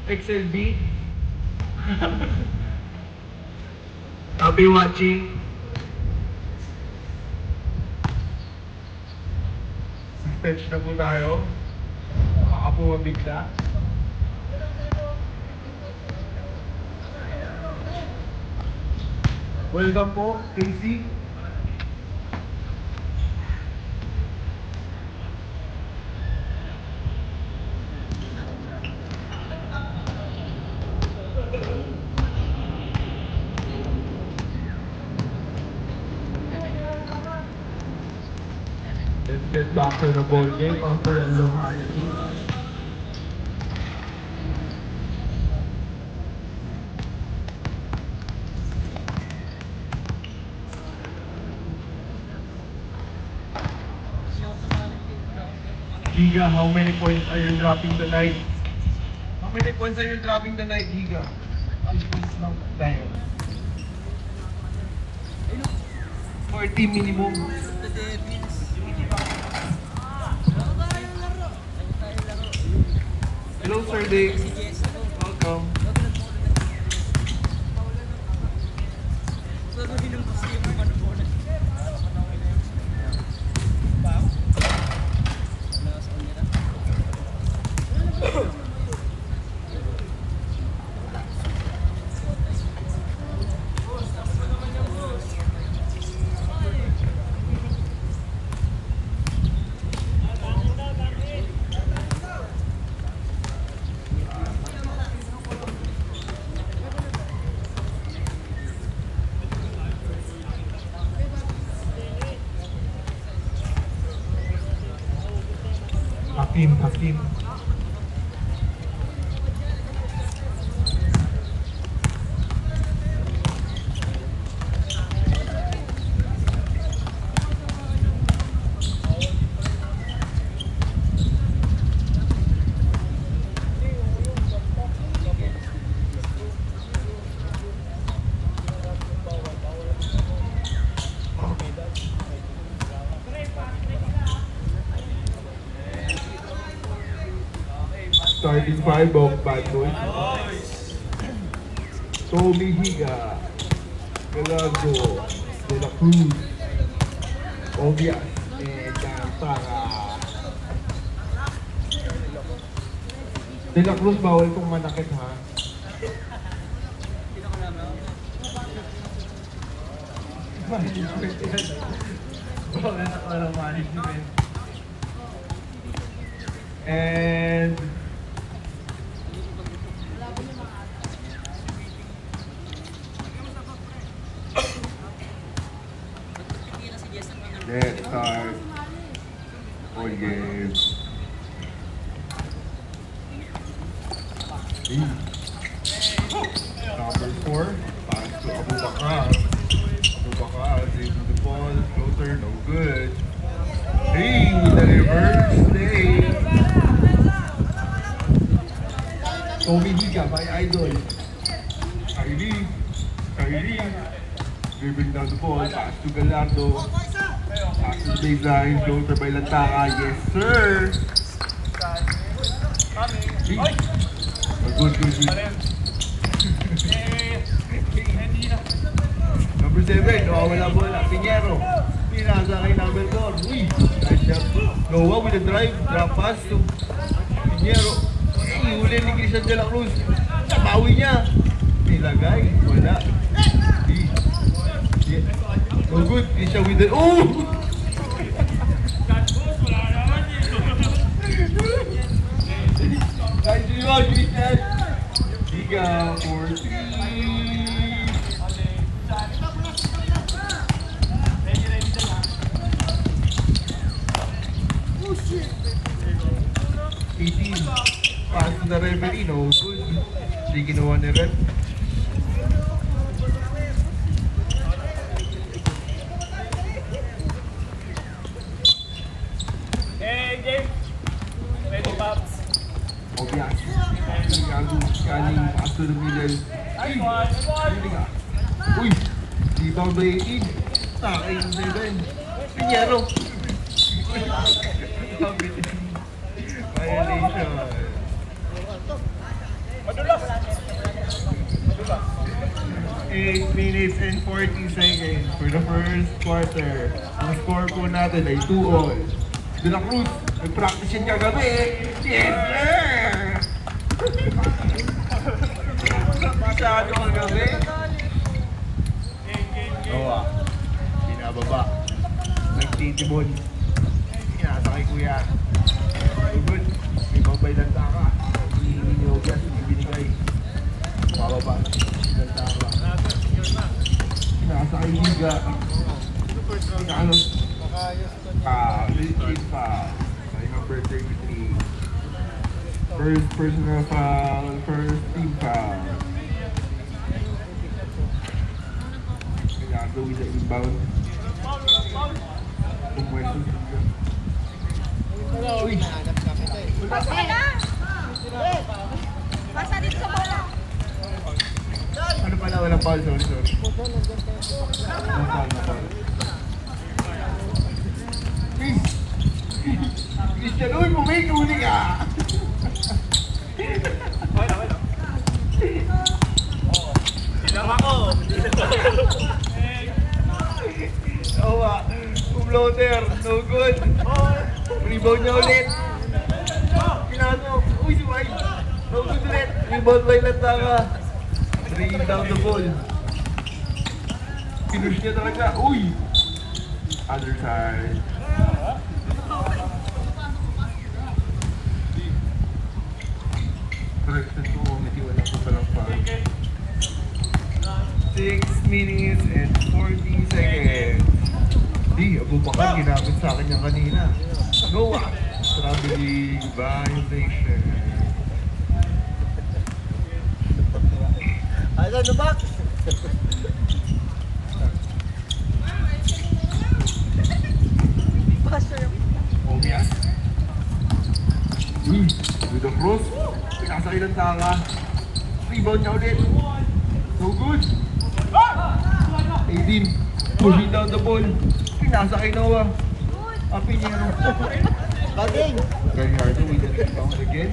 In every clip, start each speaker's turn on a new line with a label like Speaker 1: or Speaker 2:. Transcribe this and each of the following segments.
Speaker 1: XLB. Happy watching. Suspense na po tayo. Baka po mabigla. Welcome po, Casey. Let's get back to the ball game after a long hiatus. Giga, how many points are you dropping tonight? How many points are you dropping tonight, Giga? 5 points lang tayo. 40 minimum. Hello, Sir Dave. Welcome. Hakim. Starting 5 of Bad Boys. Tommy Higa, Gallardo, De La Cruz, Obias, and Tara. De La Cruz, bawal kong manakit ha. Management yan. Bawal na parang management. And let's start all games. Number 4, pass to Abubakar. Abubakar, save the ball, floater, no good. Hey, with the reverse play. Tommy Higa, my idol. Kyrie. Dribbling down the ball, pass to Gallardo. Pass to the baseline, floater by Lantaka. Yes, sir! Good. Number 7, wala bola. Pinheiro. Pinasa kay number 4. Uy! Nice shot. Noah with a drive. Drop pass to Pinheiro. Ay, huli ni Christian De La Cruz. Nabawi niya. Nilagay. Wala. No good. Christian with the... Oh! Nice rebound, Christian. Higa for 3. 18. Pass to the referee, no good. Hindi ginawa ni Red.
Speaker 2: Hey, game. Ready, Pops?
Speaker 1: Obias. Galing pass to the middle. Ay! Hindi ka. Uy! Rebound by 18. Takay yung 7. Pinheiro. Violation. minutes and 40 seconds for the first quarter. Ang score po natin ay 2-all. De La Cruz, nag-practice yan kagabi. Yes, sir! Masyado kagabi. Oo, binababa. Nagtitibon. Kinasa kay kuya. Good. May babay lang taka. Hihingi niyo yan. Ibinigay. Bababa. Lang taka. Kinasa kay Liga. Ano? Legit foul. By number 33. First personal foul. First team foul. Kaya with the inbound. Pumwesto sa Liga. Uy!
Speaker 3: Pasa na! Pasa dito sa bola.
Speaker 1: Ano pala? Walang foul. Sorry. Walang foul. Christian, uy, bumake uli ka!
Speaker 2: Sinama ko.
Speaker 1: Oo, floater, no good. Rebound niya ulit. Pinasok. Uy, si White. No good ulit. Rebound by Lantaka. Bringing down the ball. Pinush niya talaga. Uy! Other side. Correction to committee. Wala ko palang foul. 6 minutes and 40 seconds. Di, Abubakar, ginamit sa akin yan kanina. Go ah! Traveling violation.
Speaker 4: Ano na ba?
Speaker 1: Omias. Uy, with the cross. Pinasa ilang taka. Rebound niya ulit. No good. 18. Pushing down the ball. Pinasa kay Noah. Apinero.
Speaker 4: Baging!
Speaker 1: Gallardo with the rebound again.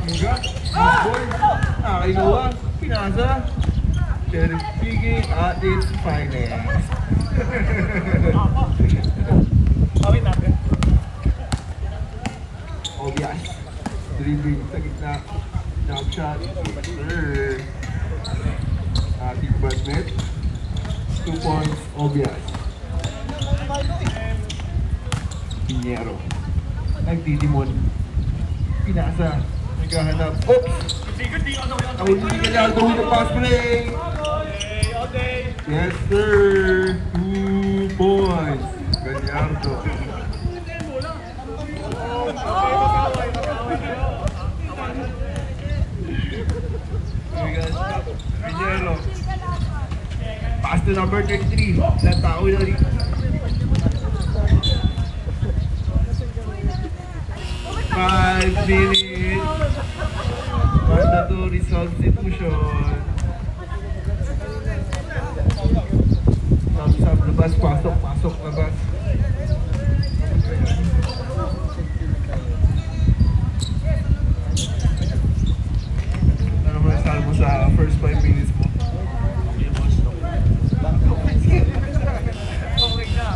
Speaker 1: Higa. Ball. Kay Noah. Pinasa. Sheriff speaking at its finest.
Speaker 2: Pawin natin.
Speaker 1: Obias. Dribbling sa gitna. Jump shot. Sir. Ating bad net. 2 points. Obias. Pinero. Nagtitimon. Pinasa. Naghahanap. Oops!
Speaker 2: Hindi ko
Speaker 1: Nahuli ni Gallardo with the pass play.
Speaker 2: Okay.
Speaker 1: Yes, sir. 2 points. Gallardo. Pinero. Pass to number 33. Latao na rin. 5 minutes. Mandatory substitution. Sab labas, pasok, labas. Ano naman ang salmo sa first 5 minutes mo?
Speaker 2: Okay na.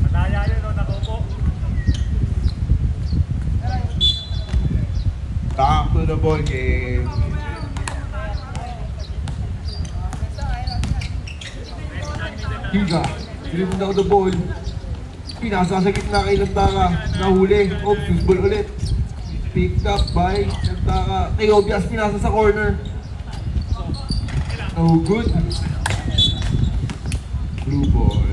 Speaker 2: Madaya yun, no? Nakupo.
Speaker 1: Back to the ball game. Higa. Dribble daw the ball. Pinasa sa gitna kay Lantaka. Nahuli. Oops, ball ulit. Picked up by Lantaka. Kay Obias, pinasa sa corner. No good. Blue ball.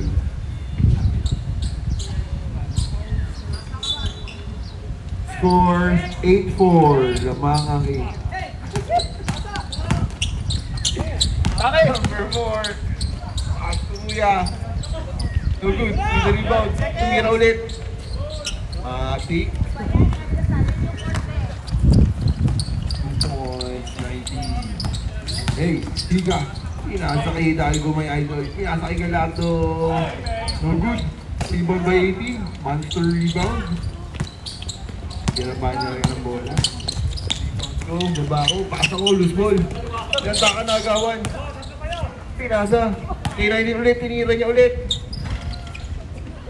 Speaker 1: Score 8-4. Lamang ang 8.
Speaker 2: Okay.
Speaker 1: Number 4. Asuya. No good. With the rebound. Tumira ulit. Matik. 2 points. 19. Hey, Higa. Pinasa kay Hidalgo, may idol. Pinasa kay Gallardo. No good. Rebound by 18. Monster rebound. Kinabahan niya rin ang bola. Go, baba ko. Pasa ko, loose ball. Ganda ka na agawan. Pinasa. Tirainin ulit, tinira niya ulit.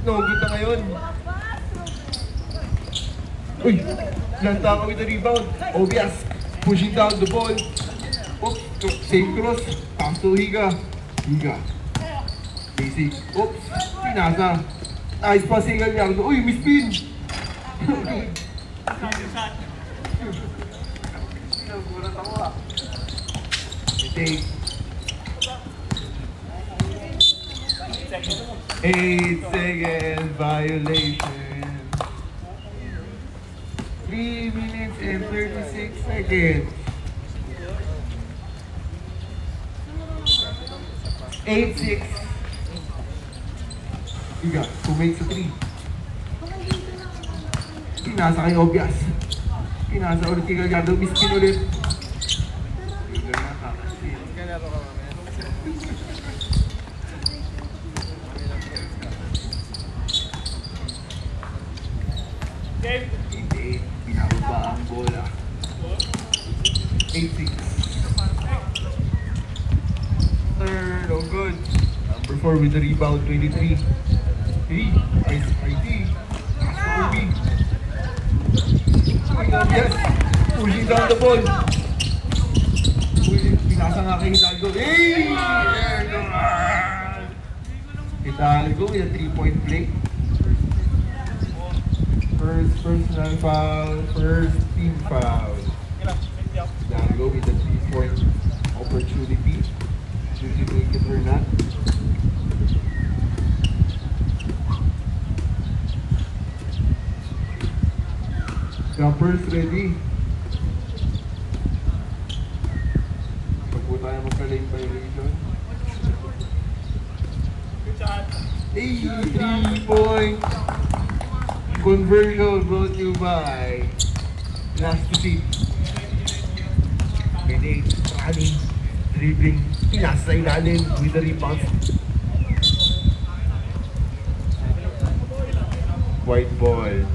Speaker 1: No, good na ngayon. Uy, lanta ka with the rebound. Obvious. Pushing down the ball. Oops, same cross. Pass to Higa. Higa. Basic. Oops, pinasa. Nice pass, Higa niya. Uy, miss pin. Take 8 seconds violation. 3 minutes and 36 seconds. 8-6. Higa, who makes a 3? Pinasa kay Obvious. Pinasa ulit kay Gallardo, miskin ulit.
Speaker 2: Game.
Speaker 1: Hindi, pinababa ang bola. 8-6. Third, oh good. Number 4 with the rebound, 23. Hey, nice ID. Kobe. Yes, pushing down the ball. Pinasa nga kay Hidalgo. Hey! Hidalgo with a 3-point play. First personal foul, first team foul. Hidalgo with a 3-point opportunity. Should he make it or not? Jumpers ready. Pag po tayo magka-lane violation.
Speaker 2: Good shot.
Speaker 1: Hey, 3-point conversion brought to you by Last to See. Grenade, running, dribbling, pinasa ilalim with the rebound. White ball.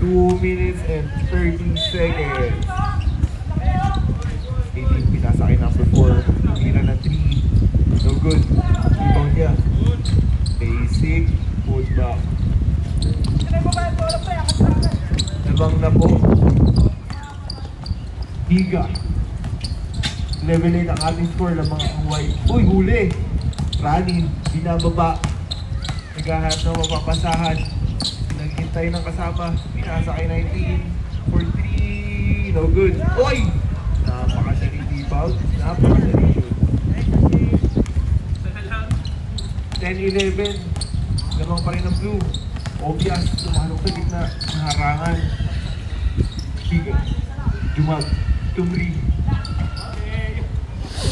Speaker 1: 2 minutes and 30 seconds. 18 pinasa kay number 4. Tira na 3. No good. Rebound niya. Basic. Put back. Labang na po. Higa. Level 8 ang ating score. Labang ang white. Uy, huli. Running. Binababa. Naghahanap na mapapasahan. Naghintay ng kasama. Pinasa kay 19. For 3. No good. Uy! Napakadali rebound. Napakadali shoot. 10-11. Lamang pa rin ang blue. Obvious. Tumalong sa gitna. Naharangan. Higa. Jumag. Tumri.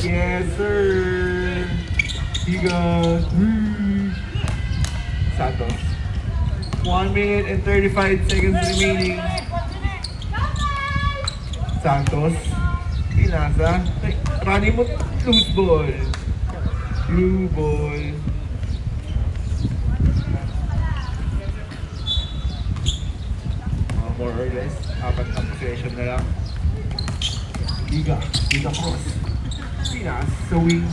Speaker 1: Yes, sir. Higa. Santos. 1 minute and 35 seconds remaining. Santos. Pinasa. Rani mo. Loose ball. Blue ball. More or less. 4 na possession na lang. Higa. Higa cross. Pinas sa wing.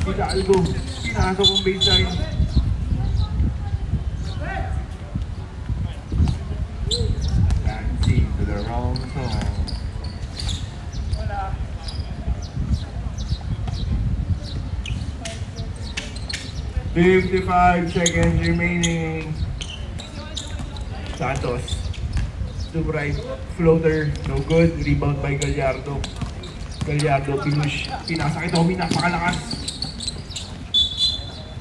Speaker 1: Hidalgo. Pinasok ang baseline. Dancing to the wrong song. 55 seconds remaining. Santos. To right. Floater. No good. Rebound by Gallardo. Gallardo pinush. Pinasa kay Tommy. Napakalakas.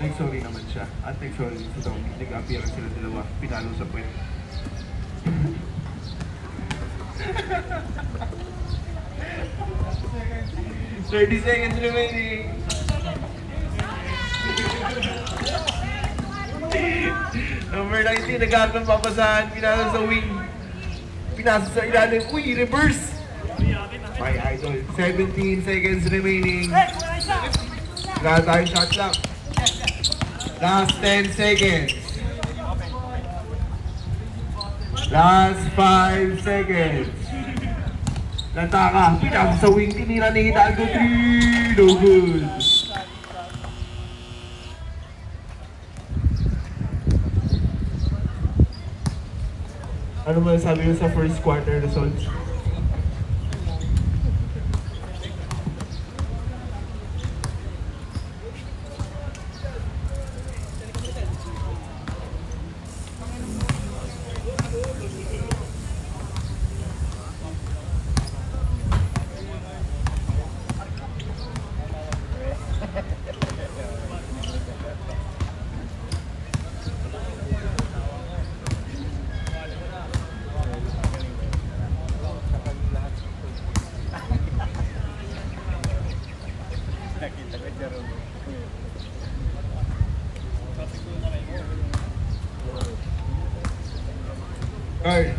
Speaker 1: Nag-sorry naman siya. At nag-sorry si Tommy. Nag-appearance sila dalawa. Pinalo sa puwet. $30 seconds remaining. Number 19, nagkaroon ng papasahan. Pinasa sa wing. Pinasa sa ilalim. Uy, reverse! My idol. 17 seconds remaining. Wala tayong shot clock. Last 10 seconds. Last 5 seconds. Lataka. Pinasa sa wing. Tinira ni Hidalgo. 3. No good. Ano man sabi mo sa first quarter results? Alright.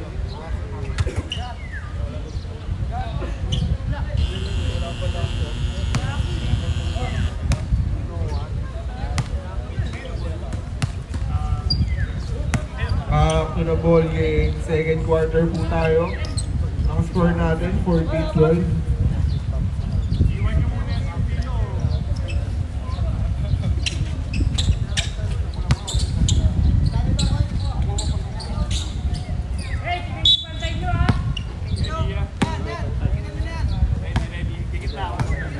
Speaker 1: To the ball game, second quarter po tayo. Ang score natin, 14-12.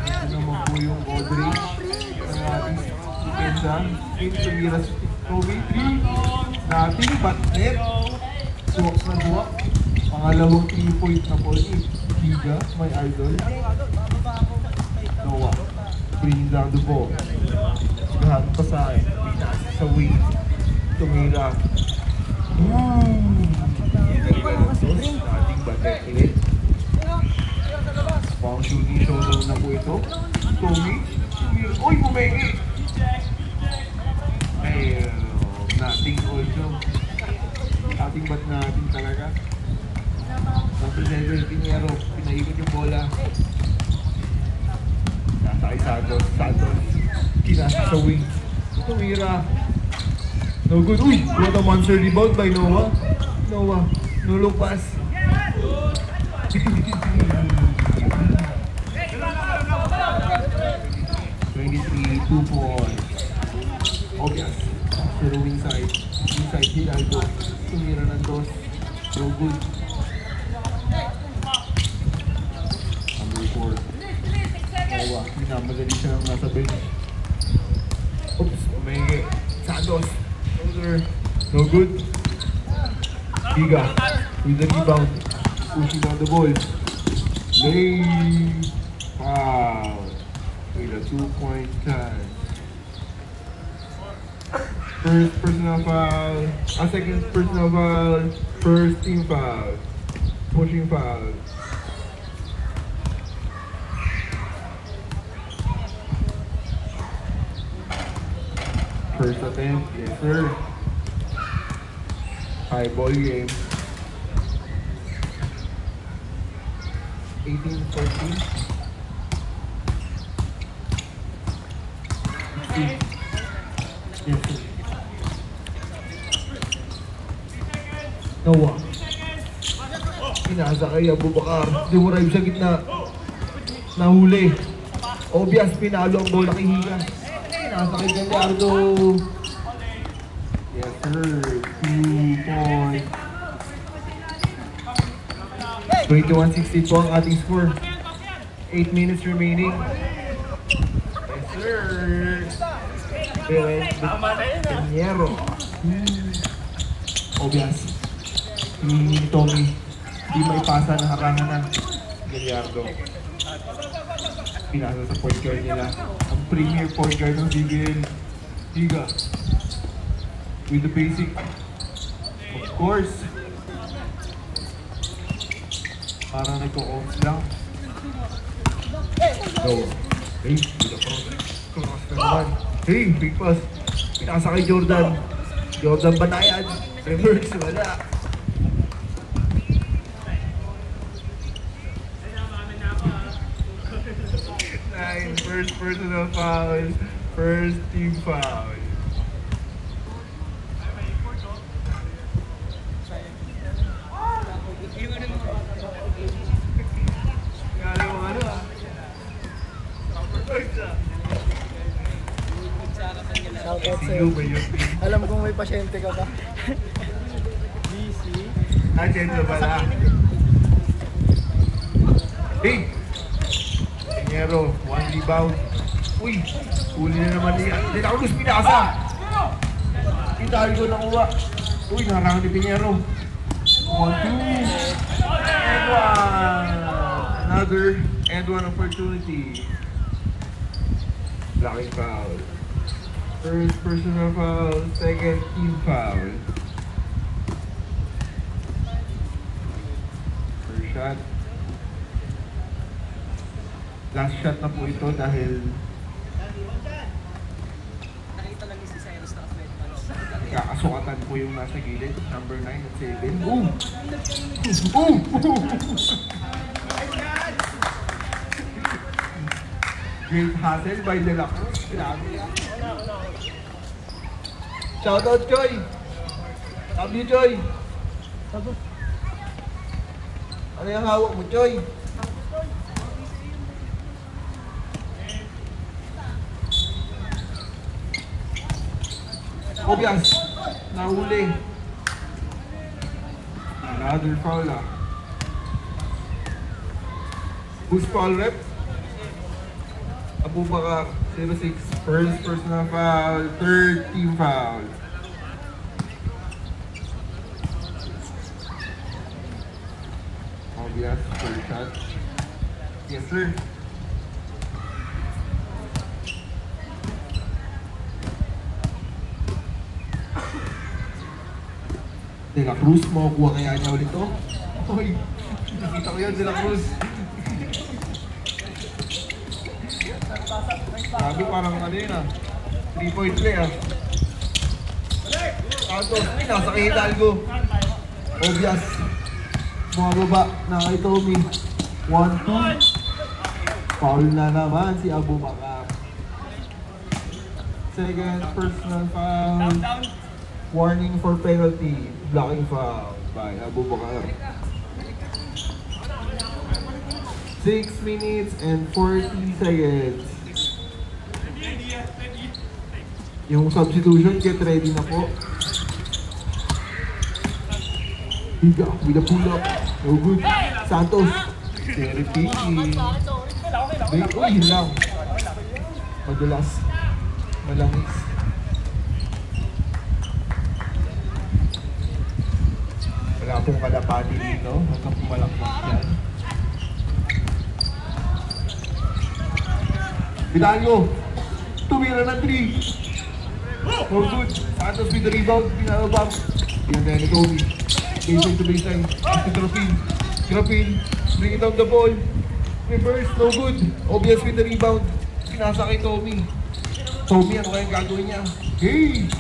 Speaker 1: Ito naman po yung Audrey ng ating depensa. Tumira si Toby. Nothing but net. Suwak na suwak. Pangalawang 3-point na ball. Giga, my idol. Noah. Bring down the ball. Sigahan pa sa akin. Pinasa sa wing. Tumira. Nothing but net ulit. Pang shooting showdown na po ito. Tommy. Uy, pumengi! Ay, nothing also. Nothing but nothing talaga. Number 7, Pinero. Pinaikot yung bola. Nasa kay Santos. Santos. Kinasa sa wing. Tumira. No good. Uy! What a monster rebound by Noah. Noah. No look pass. 2 points. Obvious. Pero inside. Inside Hidalgo. Tumira ng dos. No good. Number 4. Noah. Minamadali siya ng nasa bench. Oops. Umenge. Santos. Shoulder. No good. Giga. With the rebound. Pushing down the ball. Lay. Wow. With a 2-point chance. First personal foul. Second personal foul. First team foul. Pushing foul. First attempt. Yes, sir. High ball game. 18-14. Yes, sir. Noah. Pinasa kay Abubakar. Dumurive sa gitna. Nahuli. Obvious, pinalo ang bola kay Higa. Pinasa kay Gallardo. Yes, sir. 2 points. 21-62 ang ating score. 8 minutes remaining. Yes, sir. Pinero. Obvious. Ni Tommy. Di may pasa na harangan na. Gallardo. Pinasa sa point guard nila. Ang premier point guard ng CBL. Higa. With the basic. Of course. Parang nagko-off lang. Go. Hey, with the cross. Cross na naman. Hey, big pass. Pinasa kay Jordan. Jordan Banayad. Reverse, wala. Nine, first personal foul. First team foul. ICU ba yun?
Speaker 4: Alam kong may pasyente ka pa. Busy.
Speaker 1: Ah, dito pala. Hey! Pinero, 1 rebound. Uy! Huli na naman niya. Hindi na Cruz pinasa! Hidalgo nakuha. Uy, narangan ni Pinero. 1, 2. And 1. Another and 1 opportunity. Blocking foul. First personal foul, second team foul. First shot. Last shot na po ito dahil kakasukatan po yung nasa gilid. Number 9 at 7. Ooh! Ooh! Great hustle by De La Cruz. Grabe yan. Shoutout, Joy! Love you, Joy! Ano yung hawak mo, Joy? Obias, nahuli. Another foul ah. Who's foul rep? Abubakar, 06. First personal foul, third team foul. Obias, first shot. Yes, sir. De La Cruz, makukuha kaya niya ulit to? Hoy, nakita ko yun, De La Cruz. Sabi parang ano yun ah. 3-point play ah. Santos, nasa kay Hidalgo. Obias. Bumababa na kay Tommy. 1-2. Foul na naman si Abubakar. Second personal foul. Warning for penalty. Blocking foul by Abubakar. 6 minutes and 40 seconds. Yung substitution, get ready na po. Higa with a pull-up. No good. Santos. Very picky. Uy, hilang. Madulas. Malangis. Wala pong kalapati dito. Hanggang pumalakpak yan. Hidalgo. Tumira ng 3. No good. Santos with the rebound. Pinalabang. Yan na ni Tommy. Baseline to baseline. To Grapin. Grapin. Bring it down the ball. Reverse. No good. Obvious with the rebound. Pinasa kay Tommy. Tommy, ano kayang gagawin niya? Hey!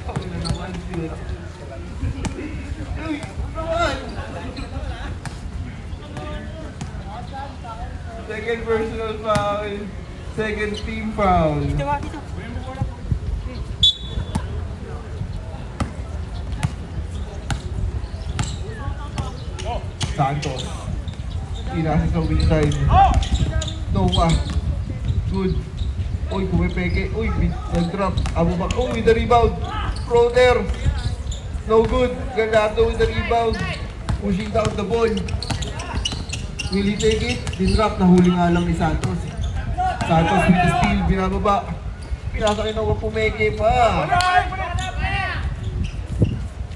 Speaker 1: Ako na naman siya. Uy! Naman! Second personal foul. Second team foul. Santos. Inasa sa weak side. Noah. Good. Uy, pumipeke. Uy, nag-drop. Abubakar. Oh, with the rebound. Crowder. No good. Gallardo with the rebound. Pushing down the ball. Will he take it? Din-drop. Nahuli nga lang ni Santos. Santos with the steal. Binababa. Pinasa kay Noah, pumeke pa.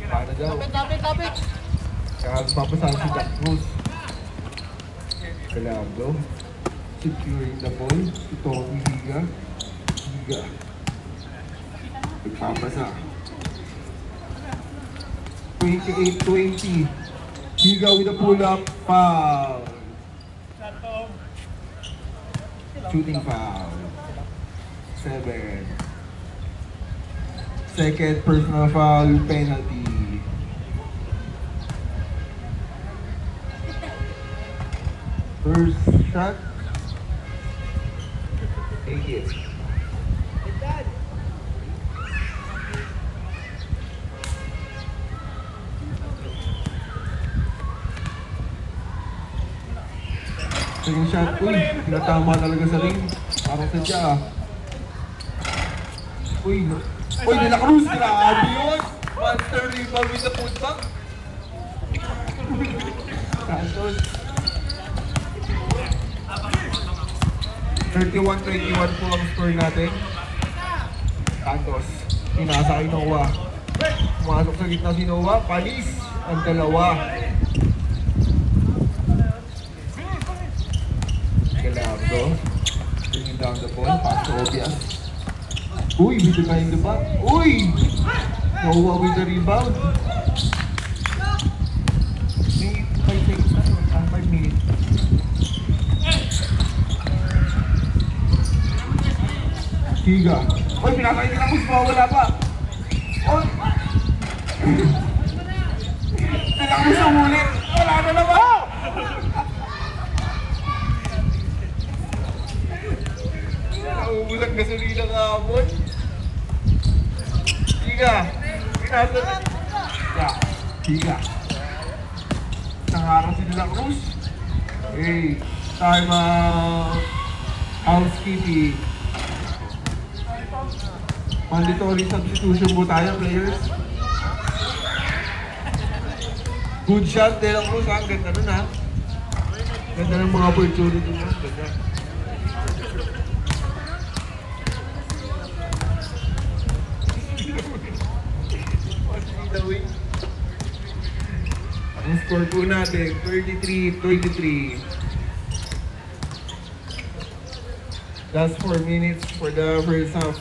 Speaker 1: Paano daw?
Speaker 4: Kapit!
Speaker 1: Kaya papasahan si Jack Cruz. Gallardo. Securing the ball. Si Tommy Higa. Higa. Nagpapasa. 28-20. Higa with a pull-up. Foul. Shooting foul. 7. Second personal foul penalty. First shot. Take it. Second shot. Uy, tinatama talaga sa ring. Parang sadya ah. Uy, no. Uy, De La Cruz, grabe yun! Monster rebound with the putback. Santos. 31-21 po ang score natin. Santos. Pinasa kay Noah. Pumasok sa gitna si Noah. Panis. Ang dalawa. Gallardo. Bringing down the ball. Pass to Obias. Uy, with the behind the back. Uy! Noah with the rebound. May 5 seconds na. 5 minutes. Higa. Uy, pinakay nila ko. Wala pa. Uy! Kailangan mo sumulit. Wala na naman. Naubos ang gasolina kahapon. Higa. Pinasa. Yeah. Higa. Nangarang si De La Cruz. Hey, time housekeeping. Mandatory substitution po tayo, players. Good shot, De La Cruz, ha? Ang ganda nun, ha? Ganda ng mga opportunity mo. Ganda. Ang score po natin, 33-23. Last 4 minutes for the first half.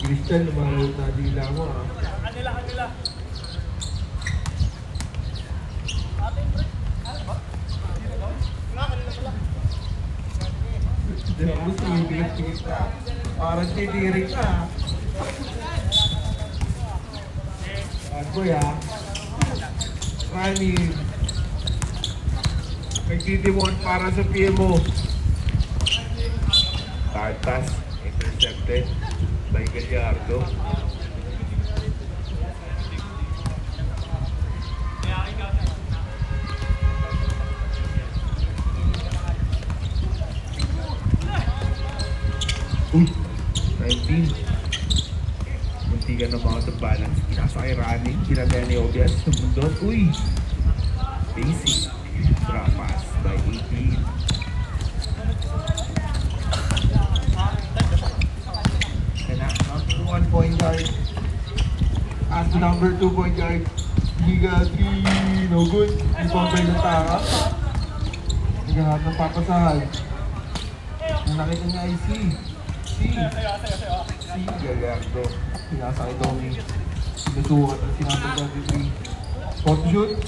Speaker 1: Christian, lumalawag na dila mo, ha?
Speaker 2: Kanila.
Speaker 1: Tapos tumitigit na. Parang titirik na. Bad boy, ha? Rani. Nagtitimon para sa PMO. Tartas. Intercepted by Gallardo. Uy, 19. Munti ka na mga to balance. Pinasa kay Rani. Pinagaya ni Obias. Sumundot. Uy! Basic. Drop pass by 18. Kaya number 1 point guard. As the number 2 point guard. Giga 3. No good. Hindi pa ng taka. Naghanap ng papasahan. Ang nakita niya ay Si Gallardo. Pinasa kay Tommy. Sinusukat at sinabot 33. Spot shoot.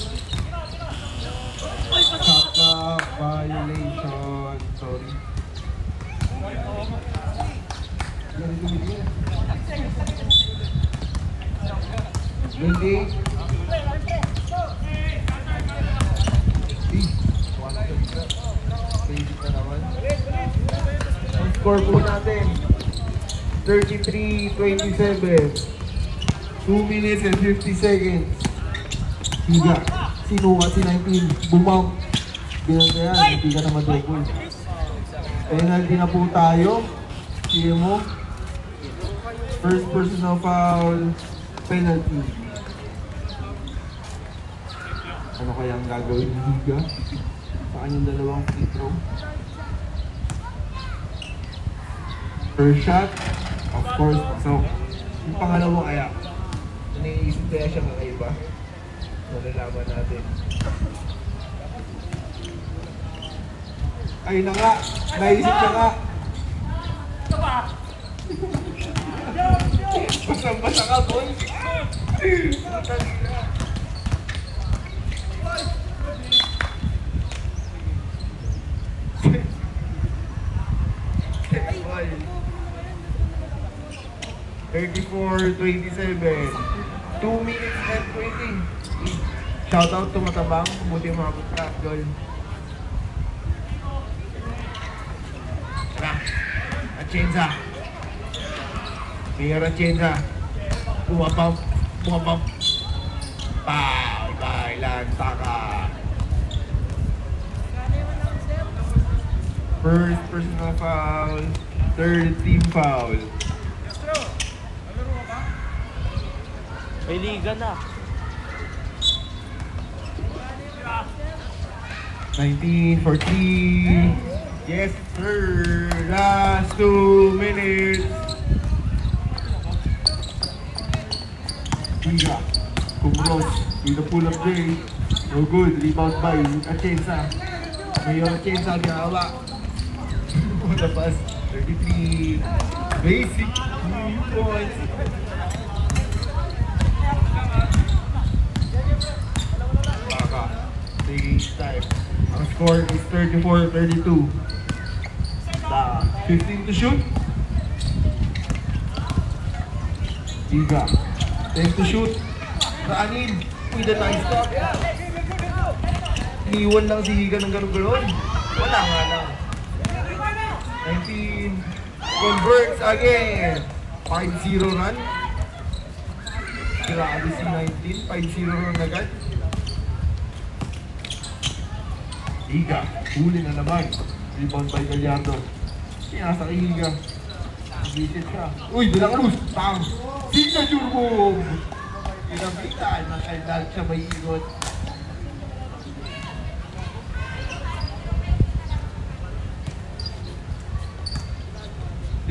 Speaker 1: Shot clock violation. Sorry. Ganito yun. 28. Basic na naman. Ang score po natin 33-27. 2 minutes and 50 seconds. Higa. Sinukat si 19. Bumamp. Binantayan. Hindi ka na madouble. Penalty na po tayo. Sige mo. First personal foul. Penalty. Ano kaya ang gagawin ni Higa? Sa kanyang dalawang free throw. First shot, of course, pasok. Yung pangalawa kaya, naiisip kaya siya kakaiba. Nalalaman natin. Ay na nga, naisip na nga. Basang-basa ka, boy. Boy. 34-27. 2 minutes and 20. Shoutout to Matabang. Buti umabot ka, Gol. Tara. Atienza. Mayor Atienza. Bumabump. Bailan, taka. First personal foul. Third team foul.
Speaker 5: May liga na.
Speaker 1: 19-14. Yes, sir. Last 2 minutes. Higa. Kumros. With the pull-up J. No good. Rebound by Atienza. Mayor Atienza ginawa. The pass. 33. Basic. New points. Baka. Taking time. Ang score is 34-32. 15 to shoot. Higa. 10 to shoot. Raanin. With a nice stop. Iniwan lang si Higa ng ganun-ganon. Wala nga lang. 19. Converts again. 5-0 run. Grabe si 19. 5-0 run agad. Higa. Huli na naman. Rebound by Gallardo. Sinasa kay Higa. Bisit siya. Uy, De La Cruz. Tang. Signature move. Inabitan ng Aldal siya may ikot.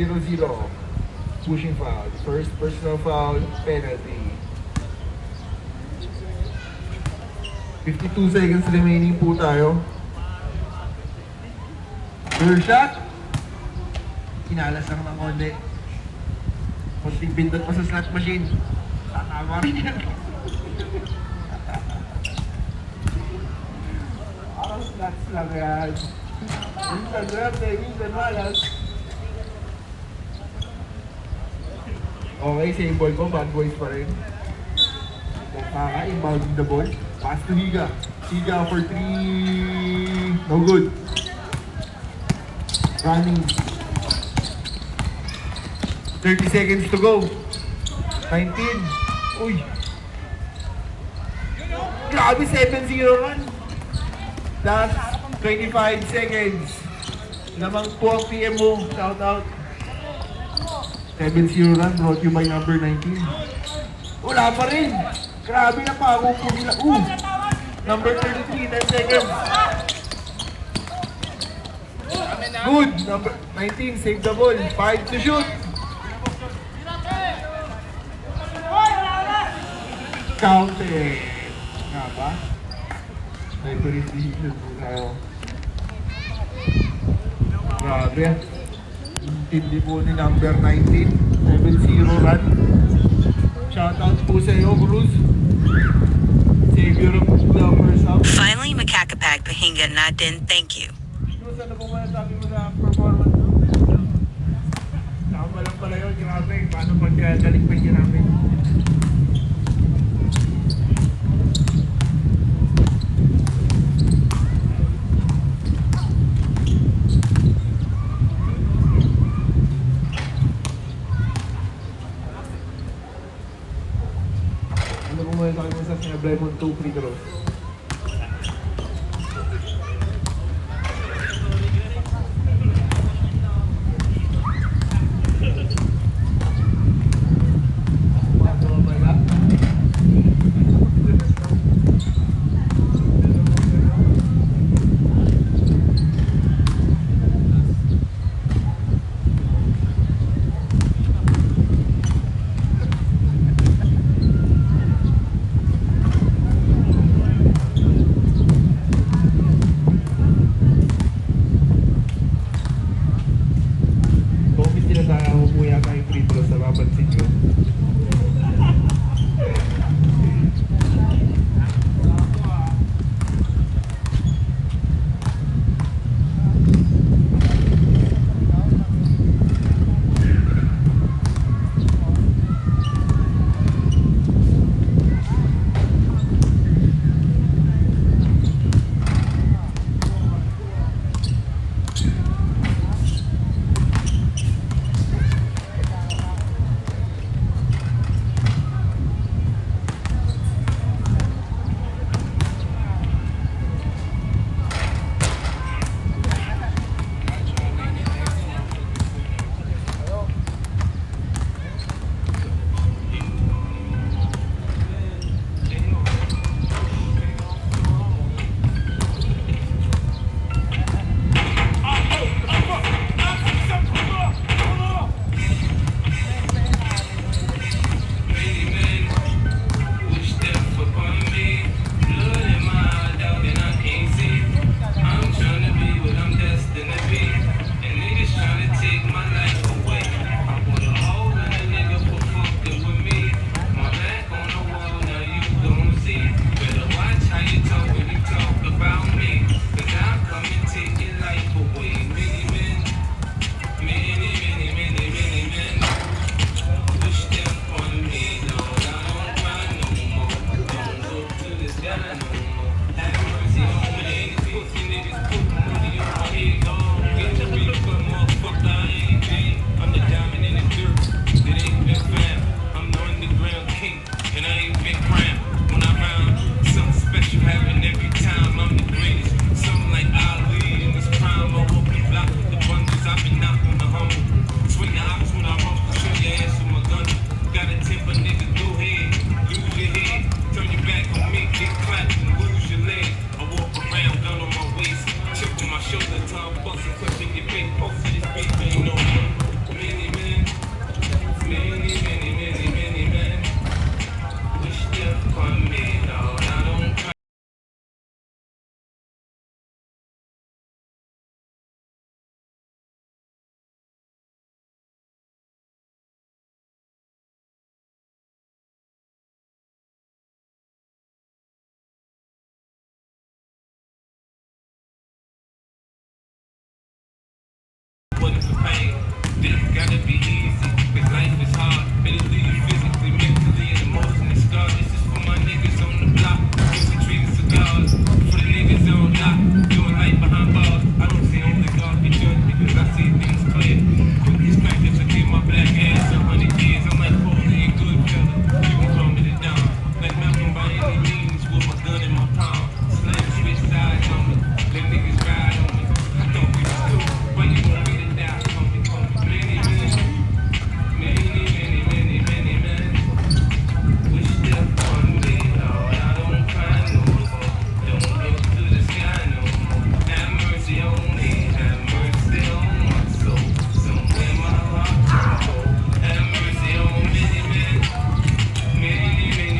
Speaker 1: Zero. Pushing foul. First personal foul. Penalty. 52 seconds remaining po tayo. Third shot. Kinalas lang ng konti. Konting pindot pa sa slot machine. Tatama rin yan. Parang slots lang yan. Minsan swerte, minsan malas. Okay, same ball ko. Bad boys pa rin. Kaka, inbounding the ball. Pass to Higa. Higa for 3. No good. Running. 30 seconds to go. 19. Uy. Grabe, 7-0 run. Last 25 seconds. Lamang po ang PM mo. Shout out. 7-0 run brought you by number 19. Wala pa rin. Grabe na pako po nila. Number 33, 10 seconds. Good. Number 19, save the ball. 5 to shoot. Counted. Nga ba? Referee decision po tayo. Grabe. Intindi po ni number 19. 7-0 run. Shoutout po sa iyo, Cruz. Savior of the first half.
Speaker 6: Finally, Makakapag Pahinga Natin, thank you.
Speaker 1: Cruz, ano po ba sabi mo sa performance mo? Tama lang pala yun, grabe. Paano pagkagaling pa yun namin? Ano po ba sabi mo sa Sinabremont 2 free throws?
Speaker 7: gotta be easy, cause life is hard. It'll leave you physically, mentally, and emotionally scarred. This is for my niggas on the block, giving trees and cigars. For the niggas on lock, doing life behind bars. I don't see only God can judge me, cause I see things clear. Put these crackers to keep my black ass 100 years. I'm like Paulie and Goodfellas, you can call me the Don. Like Malcolm by any means, with my gun in my palm. Slam switch sides on me, let niggas ride on me. I thought we was cool, but you want me to die, homie. Many men wish death on me, Lord. I don't cry no more, don't look to the sky no more. Have mercy on me, have mercy on my soul. Somewhere my heart can go. Have mercy on many men, many men.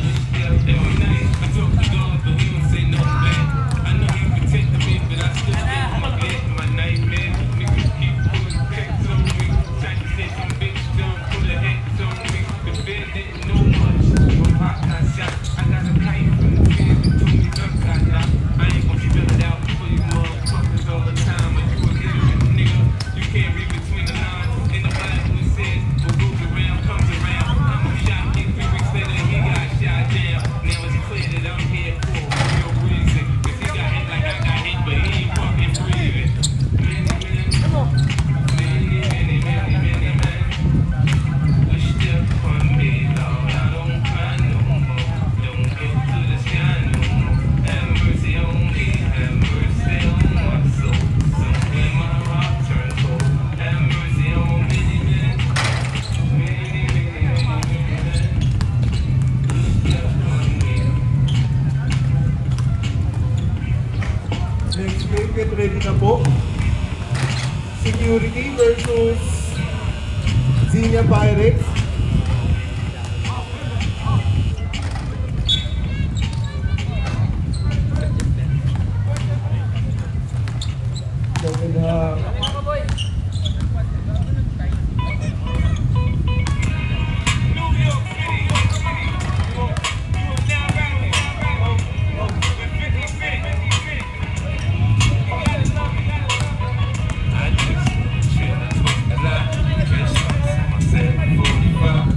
Speaker 7: Wish death every night. I talk to God, but he don't say no back. I know he protected me, but I still stay on my bed, my nightmare. Niggas keep pulling picks on me, trying to say some bitch don't pull a hex on me. The bed didn't know much, but pop got shot. I got a knife from the bed that told me gun got knocked. I ain't gon' spell it out for you motherfuckers all the time. But you a literate nigga, you can't read between the lines. In the Bible it says, what goes around comes around. I'm a shot, get 3 weeks later he got shot down. Now it's clear that I'm here for a real reason. Cause he got hit like I got hit, but he ain't fucking breathing. Many men wish death on me, Lord. I don't cry no more, don't look to the sky no more. Have mercy on me, have mercy on my soul. Somewhere my heart turns cold. Have mercy on many men, many men. Wish death on me.
Speaker 1: Next game, get ready na po. Security versus Xenia Pirates. Ganda.
Speaker 7: I just chill and talk a lot. Fresh shots on my 745.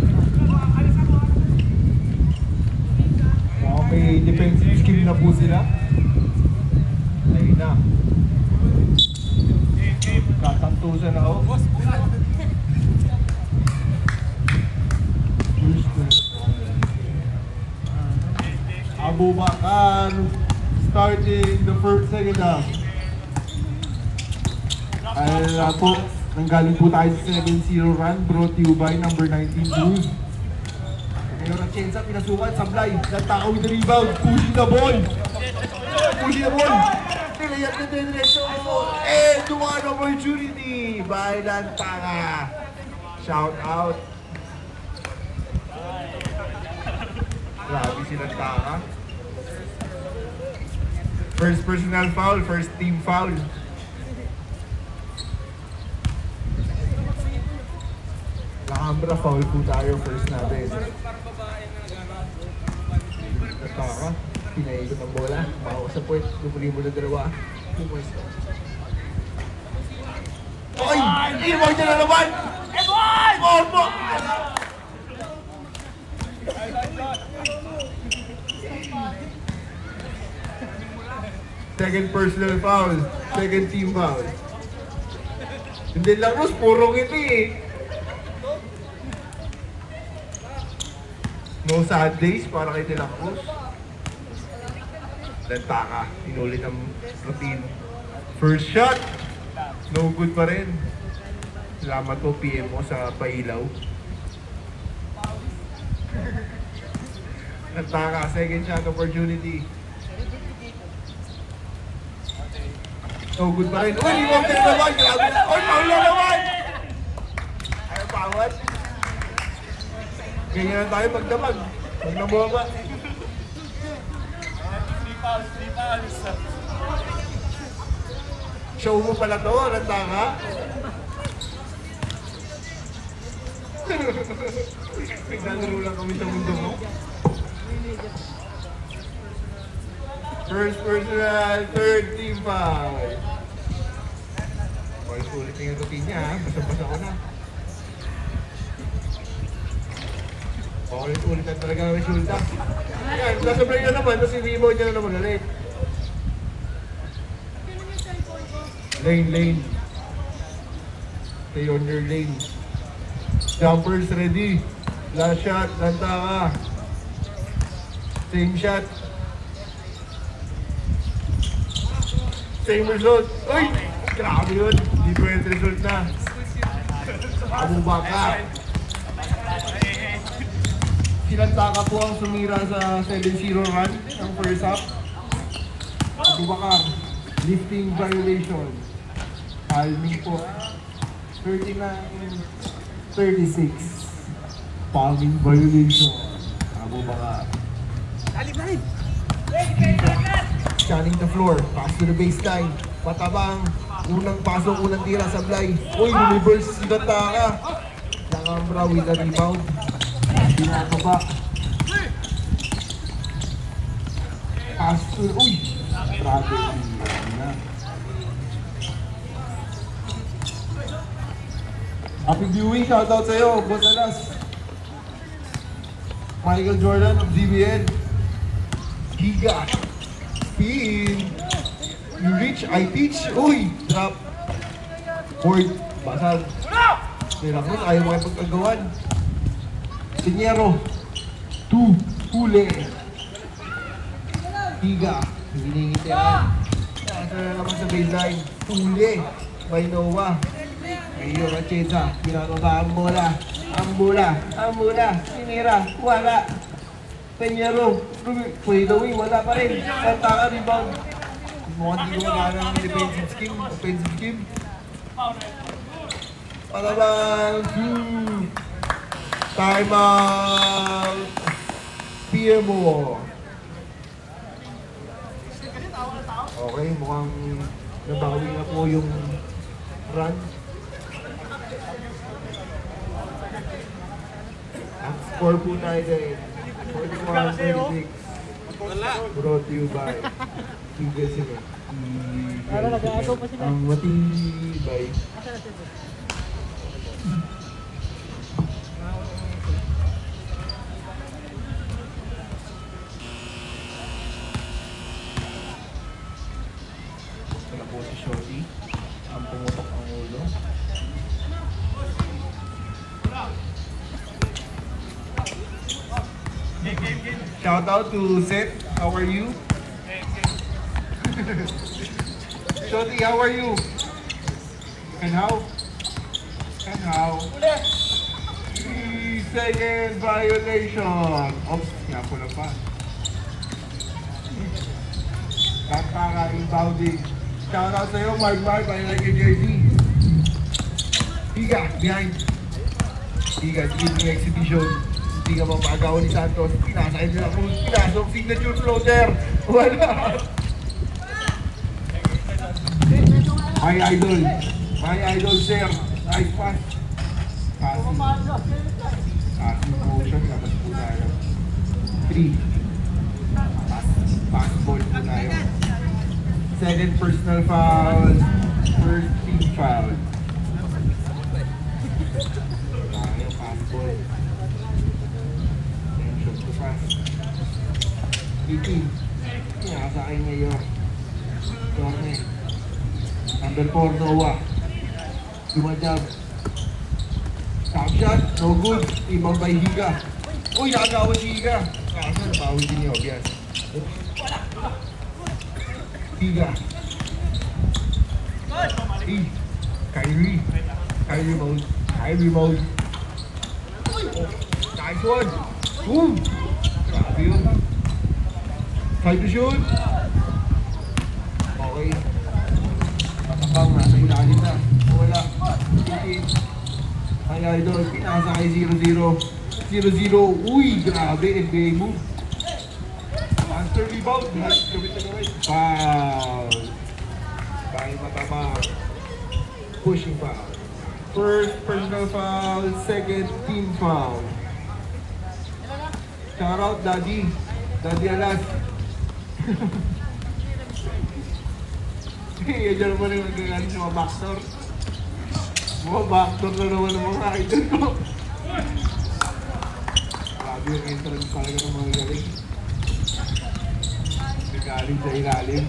Speaker 1: Mukhang may defensive skill na po sila. Ayun na. Tatantusan ako. Abu Bakar starting the second half. Ay po, nanggaling po tayo sa 7-0 run brought to you by number 19 Cruz. Ngayon ang chance up, pinasukan, sablay, nagtakaw with the rebound, pushing the ball. Pushing the ball. Nilayat na din reso. And one opportunity by Lantanga. Shout out. Grabe si Lantanga. First personal foul, first team foul. Alhambra foul po tayo first natin. Lantanga. Pinaikot ang bola. Baka sa puwet. Lumuli mo na dalawa. Pumwesto. Oy! Inuwag niya na naman! Ormo! Second personal foul. Second team foul. Hindi lang, Ros. Puro ngiti eh. No sad days para kay De La Cruz. Lantaka, inulit ang routine. First shot, no good pa rin. Salamat po PM mo sa pailaw. Lantaka, second shot opportunity. No good pa rin. Uy, huwag ka naman! Grabe na! Uy, Paulo naman! Ayaw pawat. Ganyan na tayo magdamag. Huwag na bumaba. Show mo pala to, Lantanga. Naglalaro lang kami sa mundo mo. First personal, third team foul. Ulit-ulit na yung routine niya ha. Basta-basta ko na. Ulit-ulit na talaga ang resulta. Yan, nasa break na naman. Tapos i-rebound niya na naman ulit. Lane. Stay on your lane. Jumpers ready. Last shot. Lanta ka. Same shot. Same result. Uy! Grabe yun. Different result na. Abubakar. Silantaka po ang sumira sa 7-0 run ng first half. Abubakar. Lifting violation. Palming po. 39-36. Palming violation. Abubakar. Scanning the floor. Pass to the baseline. Patabang. Unang pasok, unang tira sa Blay. Uy, reverse si Gataka. Langambra with the rebound. Pinakaba. Pass to... Uy! Grabe. Happy viewing. Shoutout sa'yo, Boss Alas. Michael Jordan of DBN. Giga. Spin. You reach, I teach. Uy! Drop. Board. Basag. Miracle, ayaw mo kayo pagkagawan. Sinyero. 2. Huli. Giga. Hiningit yan. Nasa na naman sa baseline. Huli. By Noah. Ayun, Atienza. Pinakaba ang bola. Ang bola. Sinira. Wala. Peñero, pwede away, wala pa rin. Kantaka, rebound. Mukhang di gumagana ng defensive scheme, offensive scheme. Palabang, time out. PMO. Okay, mukhang nabawi na po yung run. Ang score po natin. 41-36. Brought to you by Investment. Ang matibay. Wala po si Shorty. Ang pumutok ang ulo. Shout out to Seth. How are you? Shorty, how are you? And how? Second violation. Oops, nga pula pa. Kaka inbounding. Shout out sa'yo, Mark. I like your jersey. Higa, behind. Higa, giving exhibition. Hindi ka mapagawa ni Santos. Pinasay nila kung pinasok signature floater. Wala. My idol, sir. Nice pass. Passing motion. Labas po tayo. 3. Pass ball po tayo. Second personal foul. First team foul. Tayo, pass ball. Iti. Nasa akin ngayon. Torne. Number 4, Noah. Dumajab. Top shot. No good. Ibang by Higa. Uy, nakagawa si Higa. Kaso, nabawi din niya. Obvious. Higa. Kyrie mode. Nice one. Boom. Grabe yun. Try to shoot. Okay. Matabang, nasa ilalim na. Wala. Ay, idol. Pinasa kay 0-0. 0-0. Uy, grabe. NBA move. Master rebound. Gawin na gawin. Foul. Dahil matabang. Pushing foul. First personal foul. Second team foul. Shout out, Daddy. Daddy Alas. Yan dyan naman yung nagagaling sa mga backdoor. Mga backdoor na naman ng mga idol ko. Grabe yung entrance talaga ng mga galing. Nagaling sa ilalim.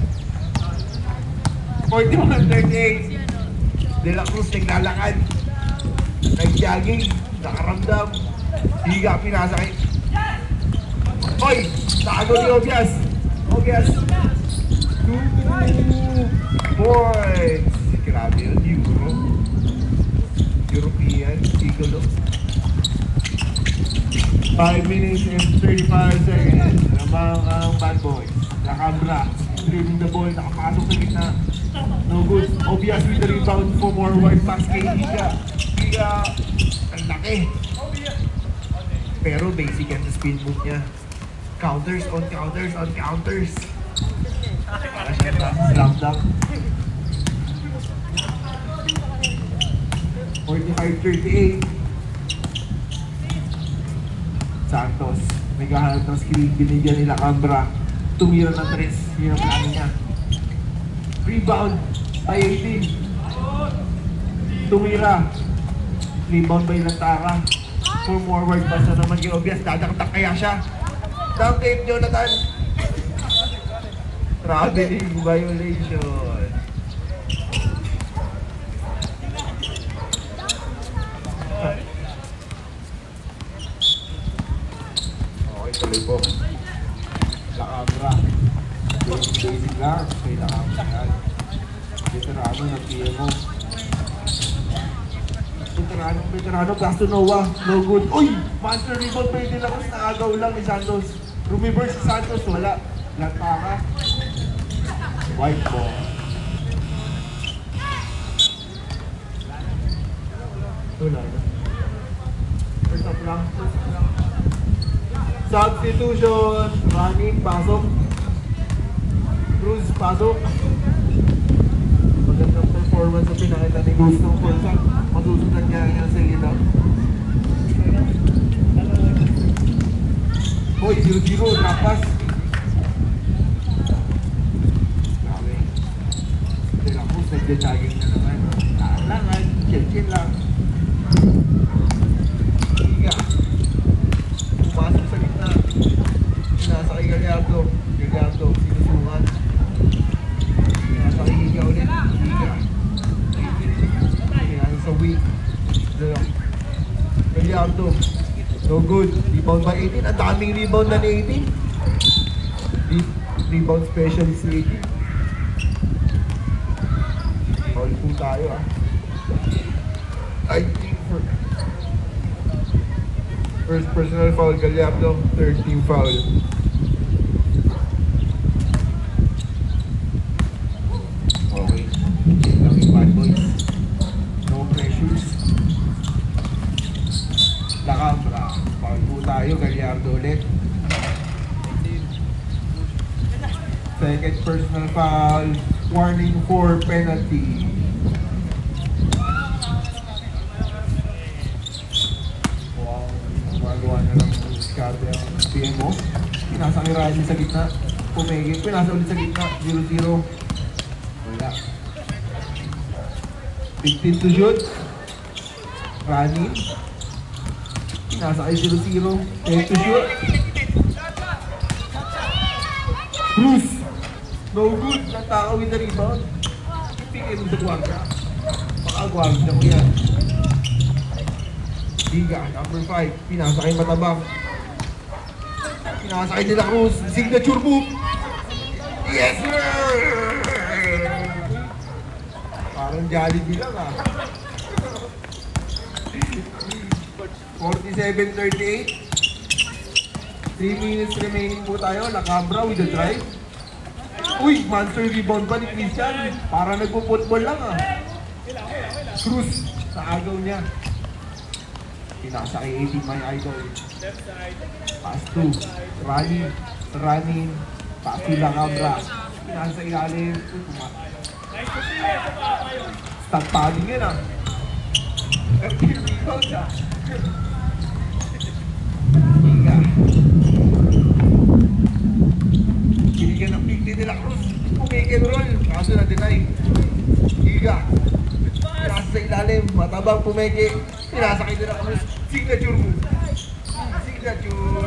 Speaker 1: 41-38. De La Cruz naglalakad. Nag-jogging. Nakaramdam. Higa, pinasakay. Hoy! Tago ni Obias. Obias. 2 points. Grabe yun, European, Eagle. 5 minutes and 35 seconds. Lamang ang bad boys. Nakabra. Dribbling the ball. Nakapasok sa gitna. No good. Obias with the rebound for more wide pass kay Higa. Higa. Ang laki. Pero basic yan sa spin move niya. Counters on counters on counters. Para siya na slam dunk. 45-38. Santos. Naghahanap ng screen. Binigyan nila Cambra. Tumira ng tres. Yun ang plano niya. Rebound by 18. Tumira. Rebound by Lantara. For forward pass na naman kay Obias. Dadaktak kaya siya. Dunk kay Jonathan. Traveling violation. Okay, tuloy po. Lakabra. Basic lang. Okay, Lakabra yan. Veterano ng PMO. Veterano, Gasto Noah. No good. Uy! Monster rebound pa yun nila kasi naagaw lang ni Santos. Reverse si Santos. Wala. Lantara. White ball. Wala na. First up lang. Substitution. Running. Pasok. Cruz. Pasok. Magandang performance sa pinakita ni Gusto. Matusunod niya sa ilaw. Hoy, 0-0. Lapas. Grabe. De La Cruz, nagja-jogging na naman. Kailangan. Chill-chill lang. Higa. Pumasok sa gitna. Nasa kay Gallardo. Gallardo, sinusungan. Nasa kay Higa ulit. Higa. Nasa sa weak. Gallardo. No good. Rebound by 18. Ang daming rebound na ni 18. Rebound specialist ni 18. Foul po tayo ah. I think first personal foul Gallardo, third team foul. Okay. Lang yung bad boys. No pressures. Lakabra. Foul po tayo, Gallardo ulit. Second personal foul. Warning for penalty. Wow. Magawa na lang ng diskarte ang PMO. Pinasa ni Ryan sa gitna. Pumegi. Pinasa ulit sa gitna. 0-0. Wala. 15 to shoot. Running. Pinasa kay 0-0. 10 to shoot. Bruce. No good. Nataka with the rebound. Ipigay mo sa guarda. Baka guarda ko yan. Higa, number 5. Pinasa kay Matabang. Pinasa kay De La Cruz. Signature move. Yes, sir! Parang Jollibee lang ah. 47-38. 3 minutes remaining po tayo. Lakabra with the drive. Uy, monster rebound pa ni Christian. Para nagpo-football lang ah. Cruz, sa agaw niya. Pinasa kay 18, my idol. Pass 2. Running. Pass 2 Lakabra. Pinasa sa ilalim. Start padding yun ah. Rebound ah. Higa. Binigyan ng De La Cruz. Make and roll. Kaso na-deny. Higa. Pinasa sa ilalim, matabang pumeke. Pinasakay nila kami. Signature move. Signature.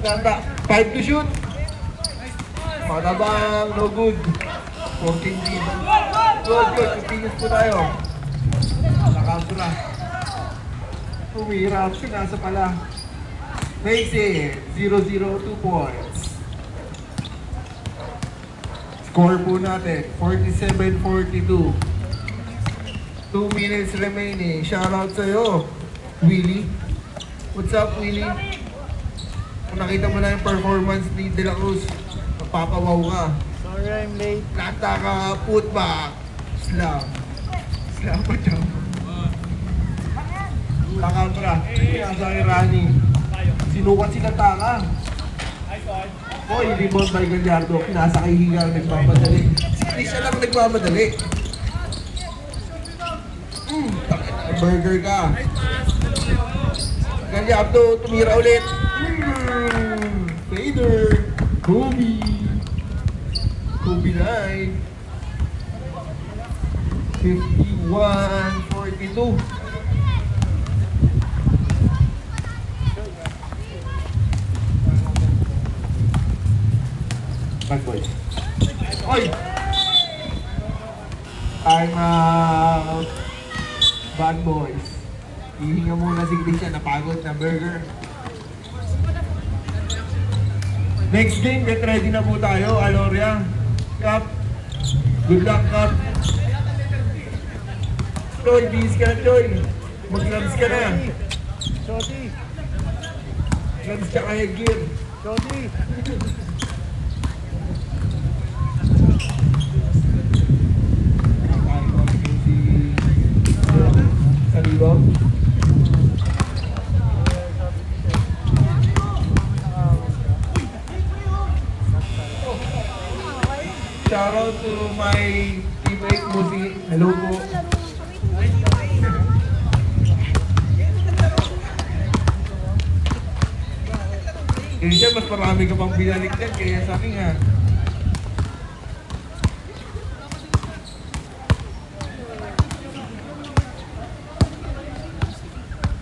Speaker 1: Ganda. 5 to shoot. Matabang, no good. 14 lead. Good. Continuous po tayo. Nakasura. Humihirap. Nasa pala. Makes it 0-0, 2 points. Score po natin, 47-42. 2 minutes remaining. Shoutout sa'yo, Willie. What's up, Willie? Kung nakita mo na yung performance ni De La Cruz, mapapawaw ka.
Speaker 4: Sorry, I'm late.
Speaker 1: Kata ka, putback. Slam. Slam pa dyan. Nakakontra. Kaya sa Rani. Sinukat sila taka. Hoy, rebound by Gallardo. Nasa kay Higa nagmamadali. Si Chris lang nagmamadali. Burger ka. Gallardo, tumira ulit. Fader. Kobe. Kobe 9. 51-42. Bad boys. Oy! Time out. Bad boys. Hihinga muna si Christian. Napagod na burger. Next game, get ready na po tayo. Aloria. Cup. Good luck, Cup. Choy, bis ka na, Choy. Mag-gloves ka na.
Speaker 4: Shotty.
Speaker 1: Gloves ka kaya gear.
Speaker 4: Shotty.
Speaker 1: Salibo. Shout out to my teammate Musi. Hello po. Eh siya, mas marami ka pang binalik din kaya sa akin ha.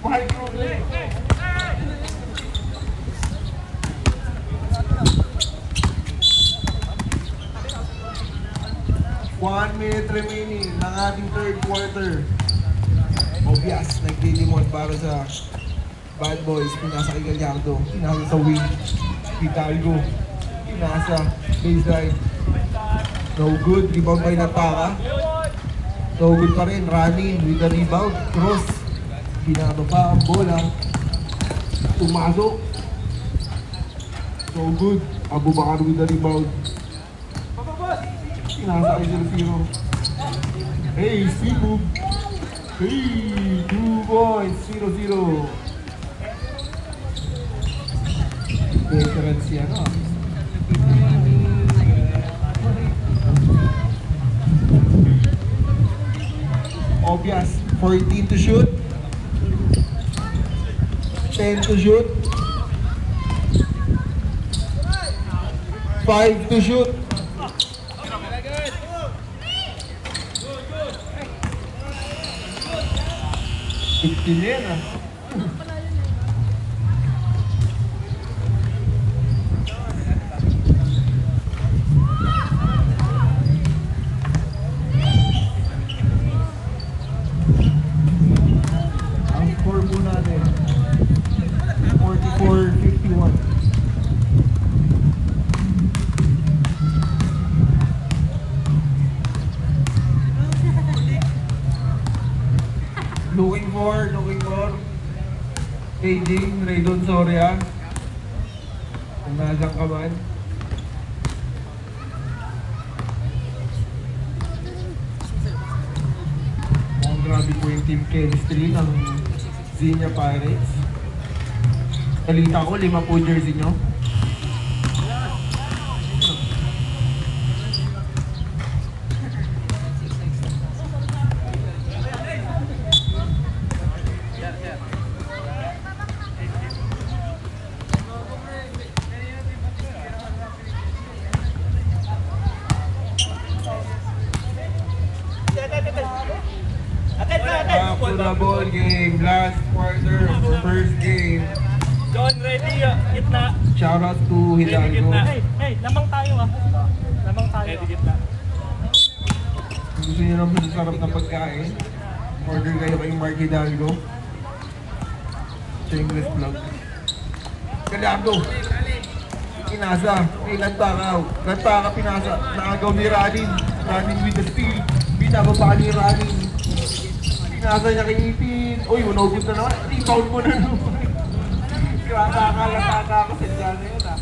Speaker 1: Mahal ko ulit. One minute remaining ng ating third quarter. Obvious, nagdidimod para sa Bad Boys. Pinasa kay Gallardo, pinasa sa wing. Hidalgo, pinasa baseline. No good, rebound by Nataka. No good pa rin, Rani with the rebound. Cross, pinado pa ang bola. Tumasok. No good, Abubakar with the rebound. Pinasa kay 0-0. Hey, Sibu. Hey, 2 points, 0-0. Veteran siya, no? Obvious, 14 to shoot. 10 to shoot. 5 to shoot. 15 yan ah. Ang score po natin 44-51. Looking for Aging Raydon Soria. Kung nasaan ka man. Mukhang grabe po yung team chemistry ng Xenia Pirates. Talita ko, 5 po jersey nyo. the ball game. Last quarter for first game.
Speaker 2: John, ready. Gitna.
Speaker 1: Shout out to
Speaker 2: Ready,
Speaker 1: Hidalgo.
Speaker 2: gitna. Hey, lamang tayo Lamang tayo. Ready, gitna.
Speaker 1: Kung gusto niyo ng masasarap na pagkain, order kayo kay Mark Hidalgo. Shameless vlog. Gallardo. Pinasa. May lantakaw. Lantaka pinasa. Nakagaw ni Ranin. Ranin with the steal. Binababa ni Ranin. Pinasa niya kay Ipin. Uy, unagot na naman. Rebound mo na naman. Lantaka ako sa dyan na yun ah.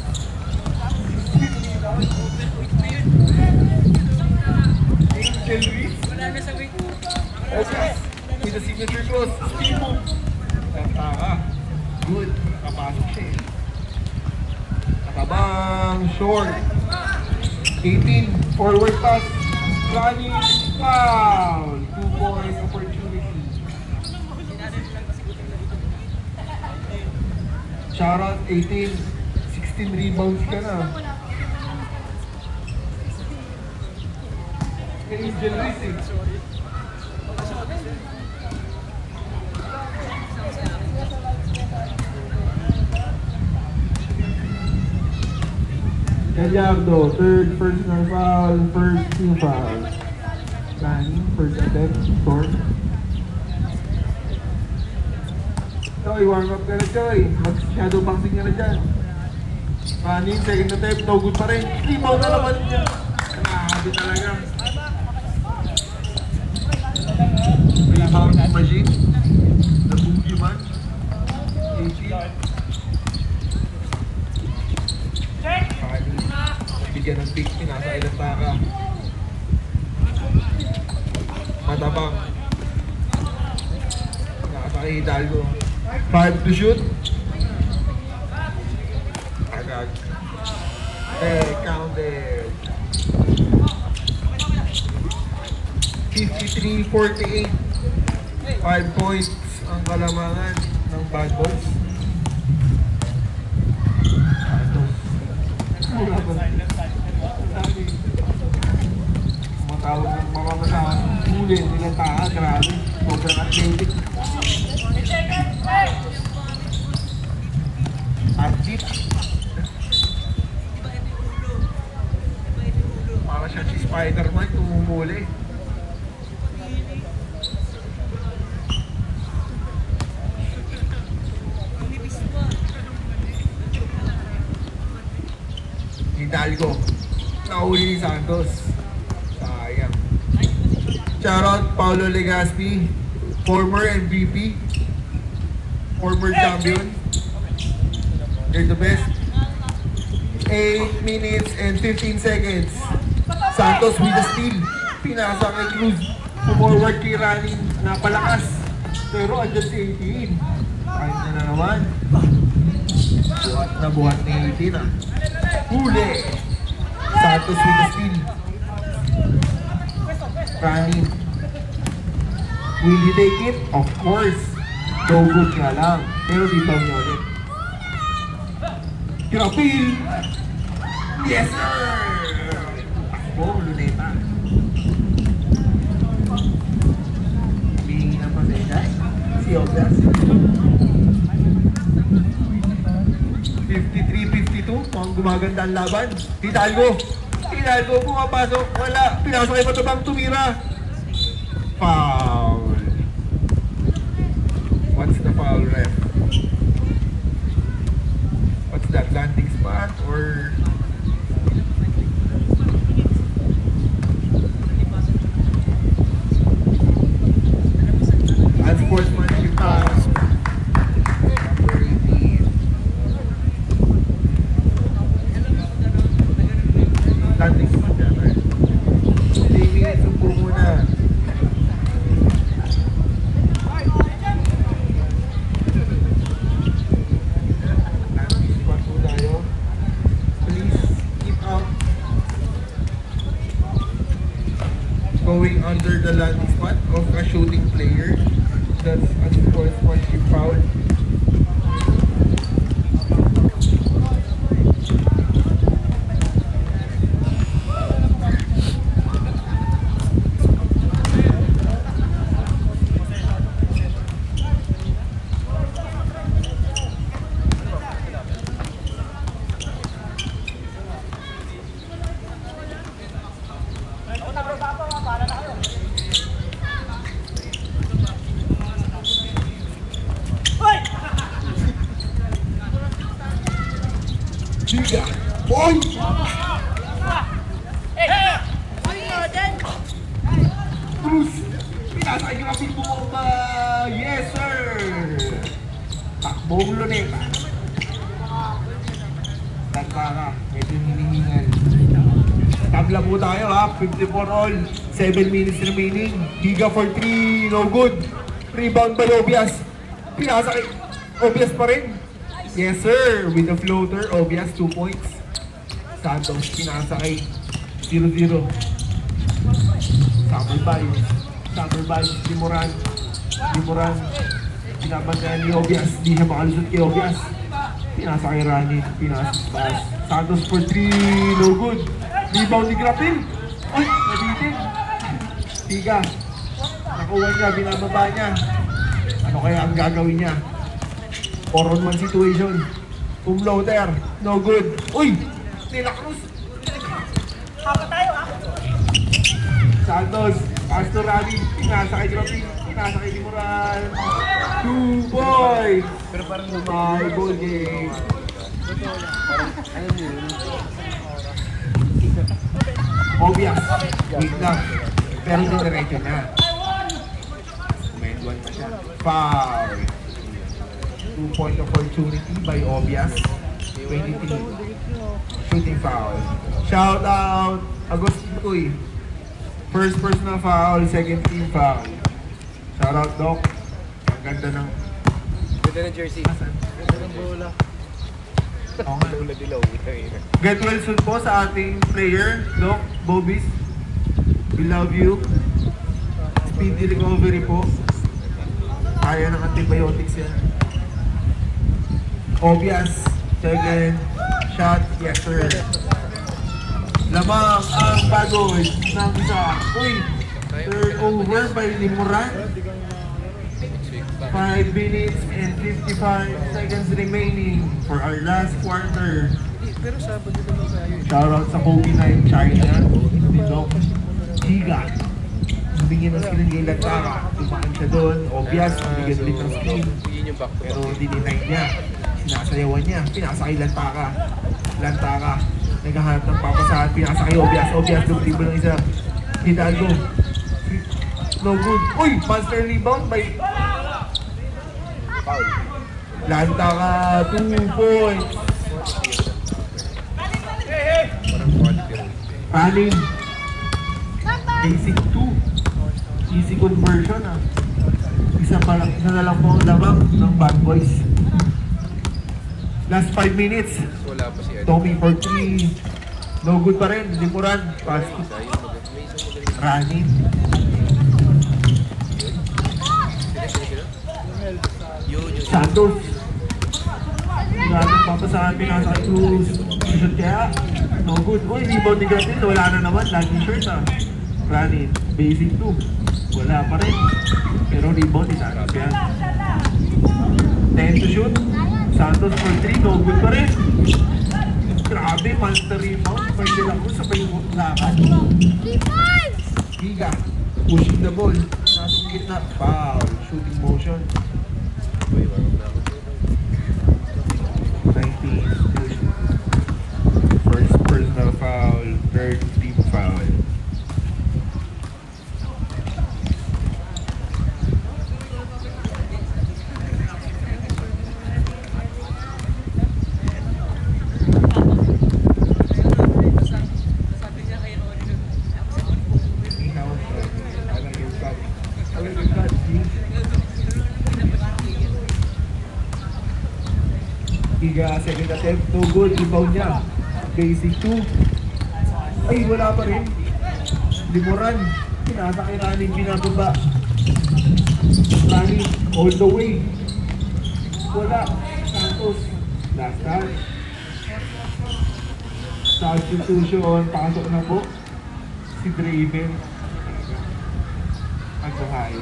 Speaker 1: Angel Reese. Okay. With the signature cross. Steal mo. Lantaka. Good. Nakapasok siya eh. Nakabang. Short. 18. Forward pass. Running. Foul. 2-point opportunity. Shoutout 18. 16 rebounds ka na. Angel Reese eh. Gallardo, third personal foul, first team foul. Planning, first attempt, short. Choy, warm up ka na Choy. Mag-shadow boxing ka na dyan. Planning, second attempt, no good pa rin. Rebound na naman niya. Grabe talaga. Rebound machine. The boogie man. 18. Bigyan ng pick, pinasa kay Lantaka. Matabang. Nakasa kay Hidalgo. 5 to shoot. Agag. Counted. 53-48. 5 points ang kalamangan ng Bad Boys. Matawag ng mamamasaan. Huli, nilantaka, grabe. Sobrang athletic. Atlet. Para siya si Spider-Man, tumumuli. Hidalgo. Nahuli ni Santos. Sayang. Shoutout Paulo Legaspi, former MVP, former champion. You're the best. 8 minutes and 15 seconds. Santos with the steal. Pinasa kay Cruz. Forward kay Ranin. Napalakas. Pero andyan si 18. Kahit na naman. Buhat ni 18 ah. Huli. Santos with the steal. Ranin. Will he take it? Of course. No good nga lang. Pero dito niya ulit. Kirapil! Yes sir! Oh, luneta. Hihingi ng pasensya. Si Oblas. 53-52. Mukhang gumaganda ang laban. Hidalgo. Hidalgo pumapasok. Wala. Pinasok kay Matabang tumira. Foul. What's the foul, ref? What's that? Landing spot or... Unsportsmanship foul. Number 18. Landing spot yan, right? 3 minutes upo muna. Going under the landing spot of a shooting player. That's unsportsmanship foul. Cruz! Pinasa yung kapit bumomba! Yes, sir! Takbong luneta. Tagpa ka, medyo hinihingal. Tabla po tayo ha, 54 all, 7 minutes remaining. Giga for 3, no good. Rebound by Obias. Pinasa kay Obias pa rin. Yes sir, with the floater, Obias 2 points. Santos, pinasa kay 0-0. Summer vibes, Limuran. Pinabantayan ni Obias, di siya makalusot kay Obias. Pinasa kay Rani, pinasa pass. Santos for 3, no good. Rebound ni Grapil. Uy, nabitin. Tiga. Nakuha niya, binababa niya. Ano kaya ang gagawin niya? 4-on-1 situation. Floater, no good. Uy, Nila Cruz. Santos, pass to Rani. Pinasa kay Grapil. Pinasa kay Limuran. 2 points. Pero parang my ball game. Obias, wait lang. Pero diretso na. Kumenduan pa siya. Foul. 2-point opportunity by Obias. 23. Shooting foul. Shout out Agustin Uy. First personal foul, second team foul. Shout out Doc. Ang ganda ng...
Speaker 5: Ganda ng jersey. Ganda ng bola.
Speaker 1: Oo nga.
Speaker 5: Bola dilaw.
Speaker 1: Get well soon po sa ating player, Doc, Bobis. We love you. Speedy recovery po. Kaya ng antibiotics yan. Obias, second shot, yes sir. Lamang ang bagoy ng isa. Uy, turnover by Limuran. 5 minutes and 55 seconds remaining for our last quarter. Shoutout sa Kobe Night China, ni Doc Giga. Bigyan ng screen kay Lantara. Tumaan siya doon. Obvious, bigyan ulit ng screen. Pero dinitay niya. Sinasayawan niya. Pinasa kay Lantara. Lantara. Naghahanap ng papasahan. Pinasa kay Obvious. Obvious, dumitibo ng isa. Hidalgo. No good. Uy! Monster rebound by... Lantara, 2 points. Panin. Basic 2. Easy conversion ah. Isa na lang po ang lamang ng Bad Boys. Last 5 minutes.
Speaker 5: Wala pa si
Speaker 1: Tommy for 3. No good pa rin. Limuran. Pass. Running. Santos. Natin papasahan. Pinasa kay Cruz. Shoot kaya. No good. Uy, rebound ni Gratin. Wala na naman. Laging shirt ah. Running. Basic 2. Wala pa rin. Pero rebound ni Santos yan. 10 to shoot. Santos for 3. No good pa rin. Grabe. Monster rebound. Pwede lang ko sa payong lakad. Giga. Pushing the ball. Nasa gitna. Foul. Shooting motion. 19. First personal foul. Third team foul. Giga, second attempt, no good, rebound niya. Basic 2. Ay, wala pa rin. Limuran, pinasa kay Running, pinababa. Running, all the way. Wala, Santos. Last touch. Substitution, pasok na po. Si Draven. Magbahay.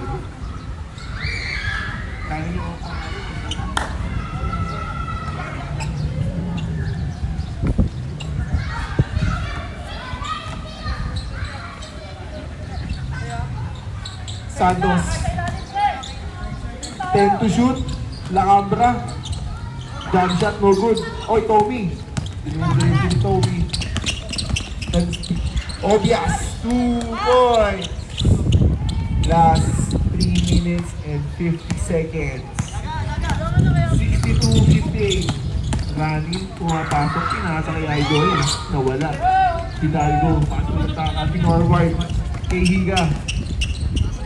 Speaker 1: Running, Santos. 10 to shoot. Lacambra. Jump shot, no good. Oy, Tommy. Dinudin si Tommy. Obias, 2 points. Last 3 minutes and 50 seconds. 62-58. Running, pumapasok, pinasa kay Idol. Nawala. Hidalgo, pasok ng taka, forward. Kay Higa.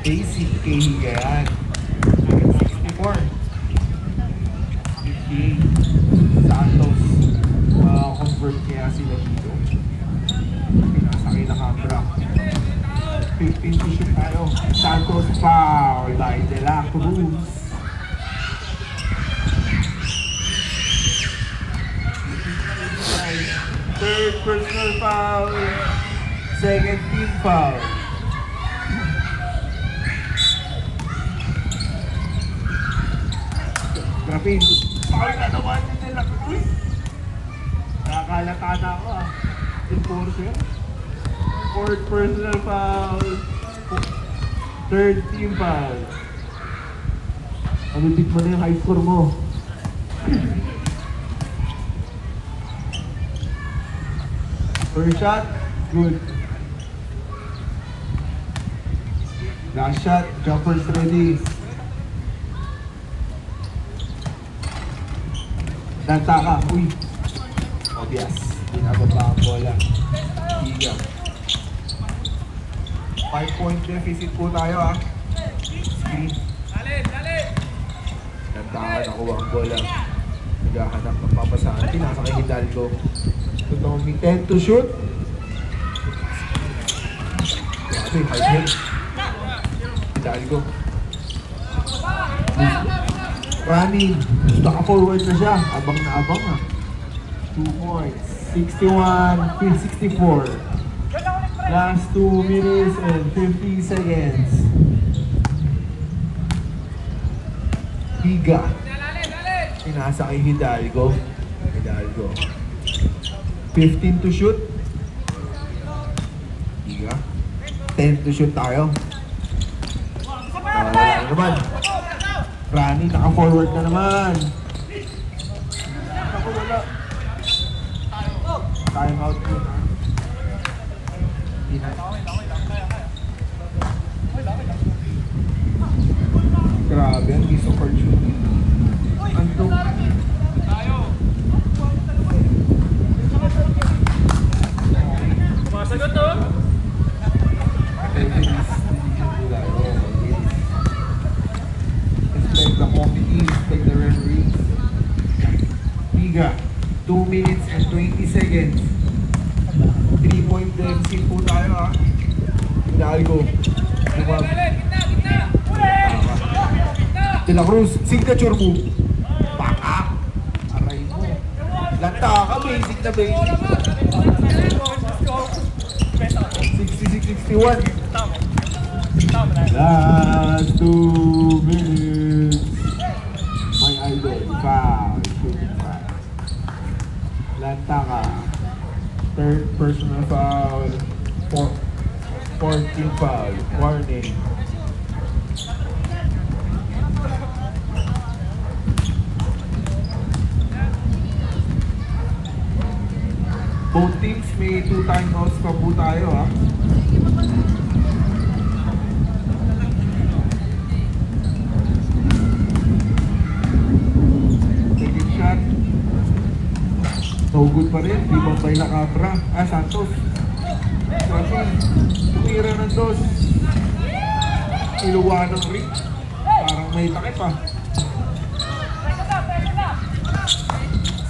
Speaker 1: Basic kay Higa yan. 64. 58. Santos. Convert kaya sila dito. Pinasakay na Cambra. 15 to shoot tayo. Santos foul by De La Cruz. Third personal foul. Second team foul. Grapin. Foul na naman ni De La Cruz. Nakakalata na ako ah. Enforcer. Fourth personal foul. Third team foul. Alutit mo na yung high score mo. First shot, good. Last shot, jumpers ready. Nagtaka, uy. Obvious, binabot pa ang bola. Higa. 5-point deficit po tayo ah. Screen. Nagtaka, nakuha ang bola. Naghahanap ng papasahan. Pinasa kay Hidalgo. Totomi 10 to shoot. Grabe, hard hit. Hidalgo. Running. Naka-forward na siya. Abang na abang ah. 2 points. 61-64. Last 2 minutes and 50 seconds. Higa. Pinasa kay Hidalgo. Hidalgo. 15 to shoot. Higa. 10 to shoot tayo. Wala naman. Rani, naka-forward na naman. Ako wala. Time out po. Grabe, ang missed opportunity. Antok.
Speaker 2: Masagot to.
Speaker 1: Respect the committee, respect the referees. Higa, 2 minutes and 20 seconds. 3-point deficit po tayo ah. Hidalgo. Lumab. De La Cruz, signature move. Baka. Aray mo. Lanta ka, basic na basic. 66-61. Last 2 minutes. My idol, foul. Shooting foul. Lanta ka. Third personal foul. Fourth team foul. Warning. Both teams may 2 timeouts pa po tayo ha. Taking shot. No good pa rin. Di bambay na Cabra. Santos. Kasi tumira ng dos. Iluwa ng ring. Parang may takip pa.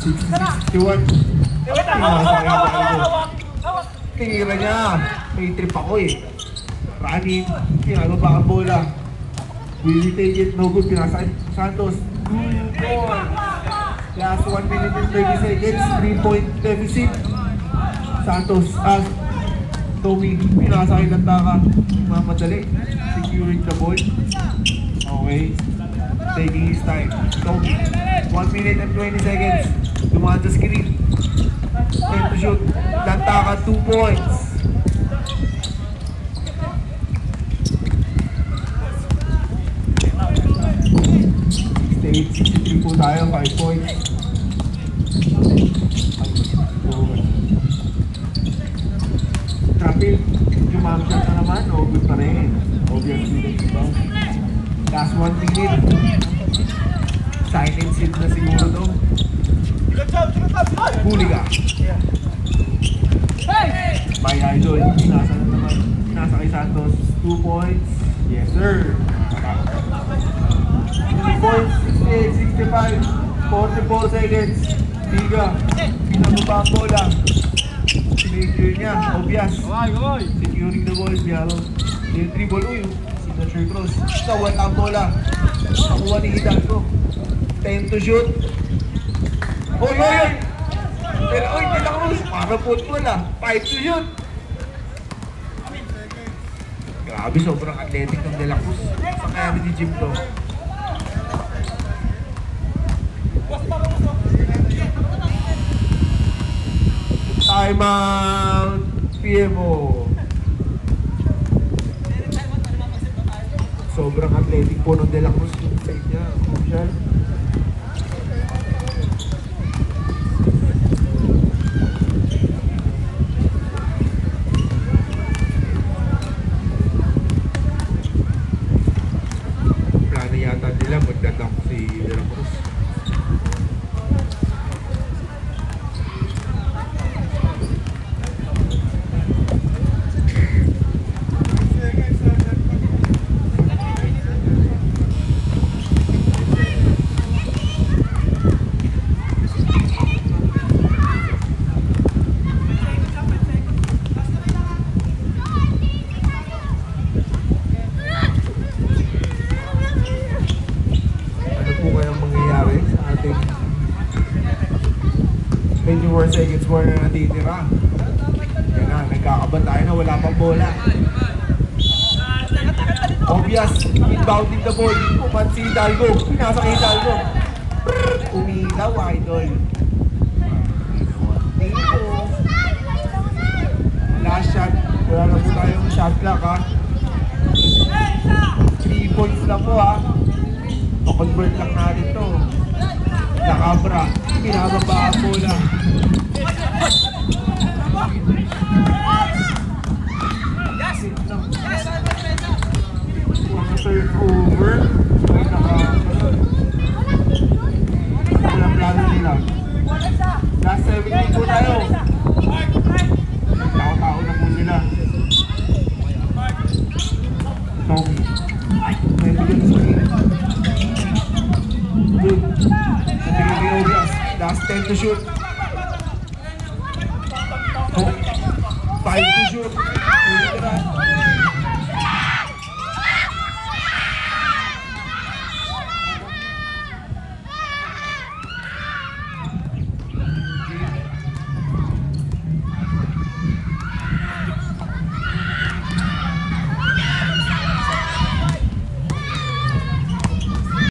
Speaker 1: 66-61. Tira niya. May trip ako eh. Running. Pinababa ang bola. Willie take it. No good. Pinasa Santos. 2 points. Last 1 minute and 30 seconds. 3-point deficit. Santos. Tommy. Pinasa kay Lantaka. Mamadali. Securing the ball. Okay. Taking his time. Tommy. 1 minute and 20 seconds. Dumaan sa screen. 10 to shoot. Lantaka 2 points. Stay 63 po tayo. 5 points. jumam shot na naman, no, good pa rin. Obviously, the rebound. Last 1 minute. Silent seat na siguro to. Huliga. By Idol, pinasa na naman. Pinasa kay Santos. 2 points. Yes, sir. 3 points, 68, 65. 44 seconds. Biga. Pinababa ang bola. Sinigure niya. Obvious. Securing the ball. Biaro. Yung dribble. Uy, signature cross. Nawala ang bola. Nakuha ni Hidalgo. 10 to shoot. Oy, oy, oy! Pero oy, De La Cruz, para football ah. 5 to shoot. Grabe, sobrang athletic ng De La Cruz. Saan kaya ni Jim to? Time out! PMO. Sobrang athletic po ng De La Cruz yung side niya. Crucial. Plano yata nila magdadunk si De La Cruz. Ano po kayang mangyayari sa ating 24 seconds more na natitira? Yan na, nagkakaban tayo na wala pang bola. Obvious, inbounding the ball. Puman si Hidalgo. Pinasa kay Hidalgo. Umilaw, Idol. Dito. Last shot. Wala na po tayong shot clock ha. 3 points lang po ha. Pa-convert lang natin to. Nakabra. Pinababa ang bola. Turnover. Ay, walang plano nila. Last 17 po tayo. Tao-tao na po sila. Tommy. May bigyan sa akin. Good. Nabigyan ni Obias. Last 10 to shoot. 5 to shoot.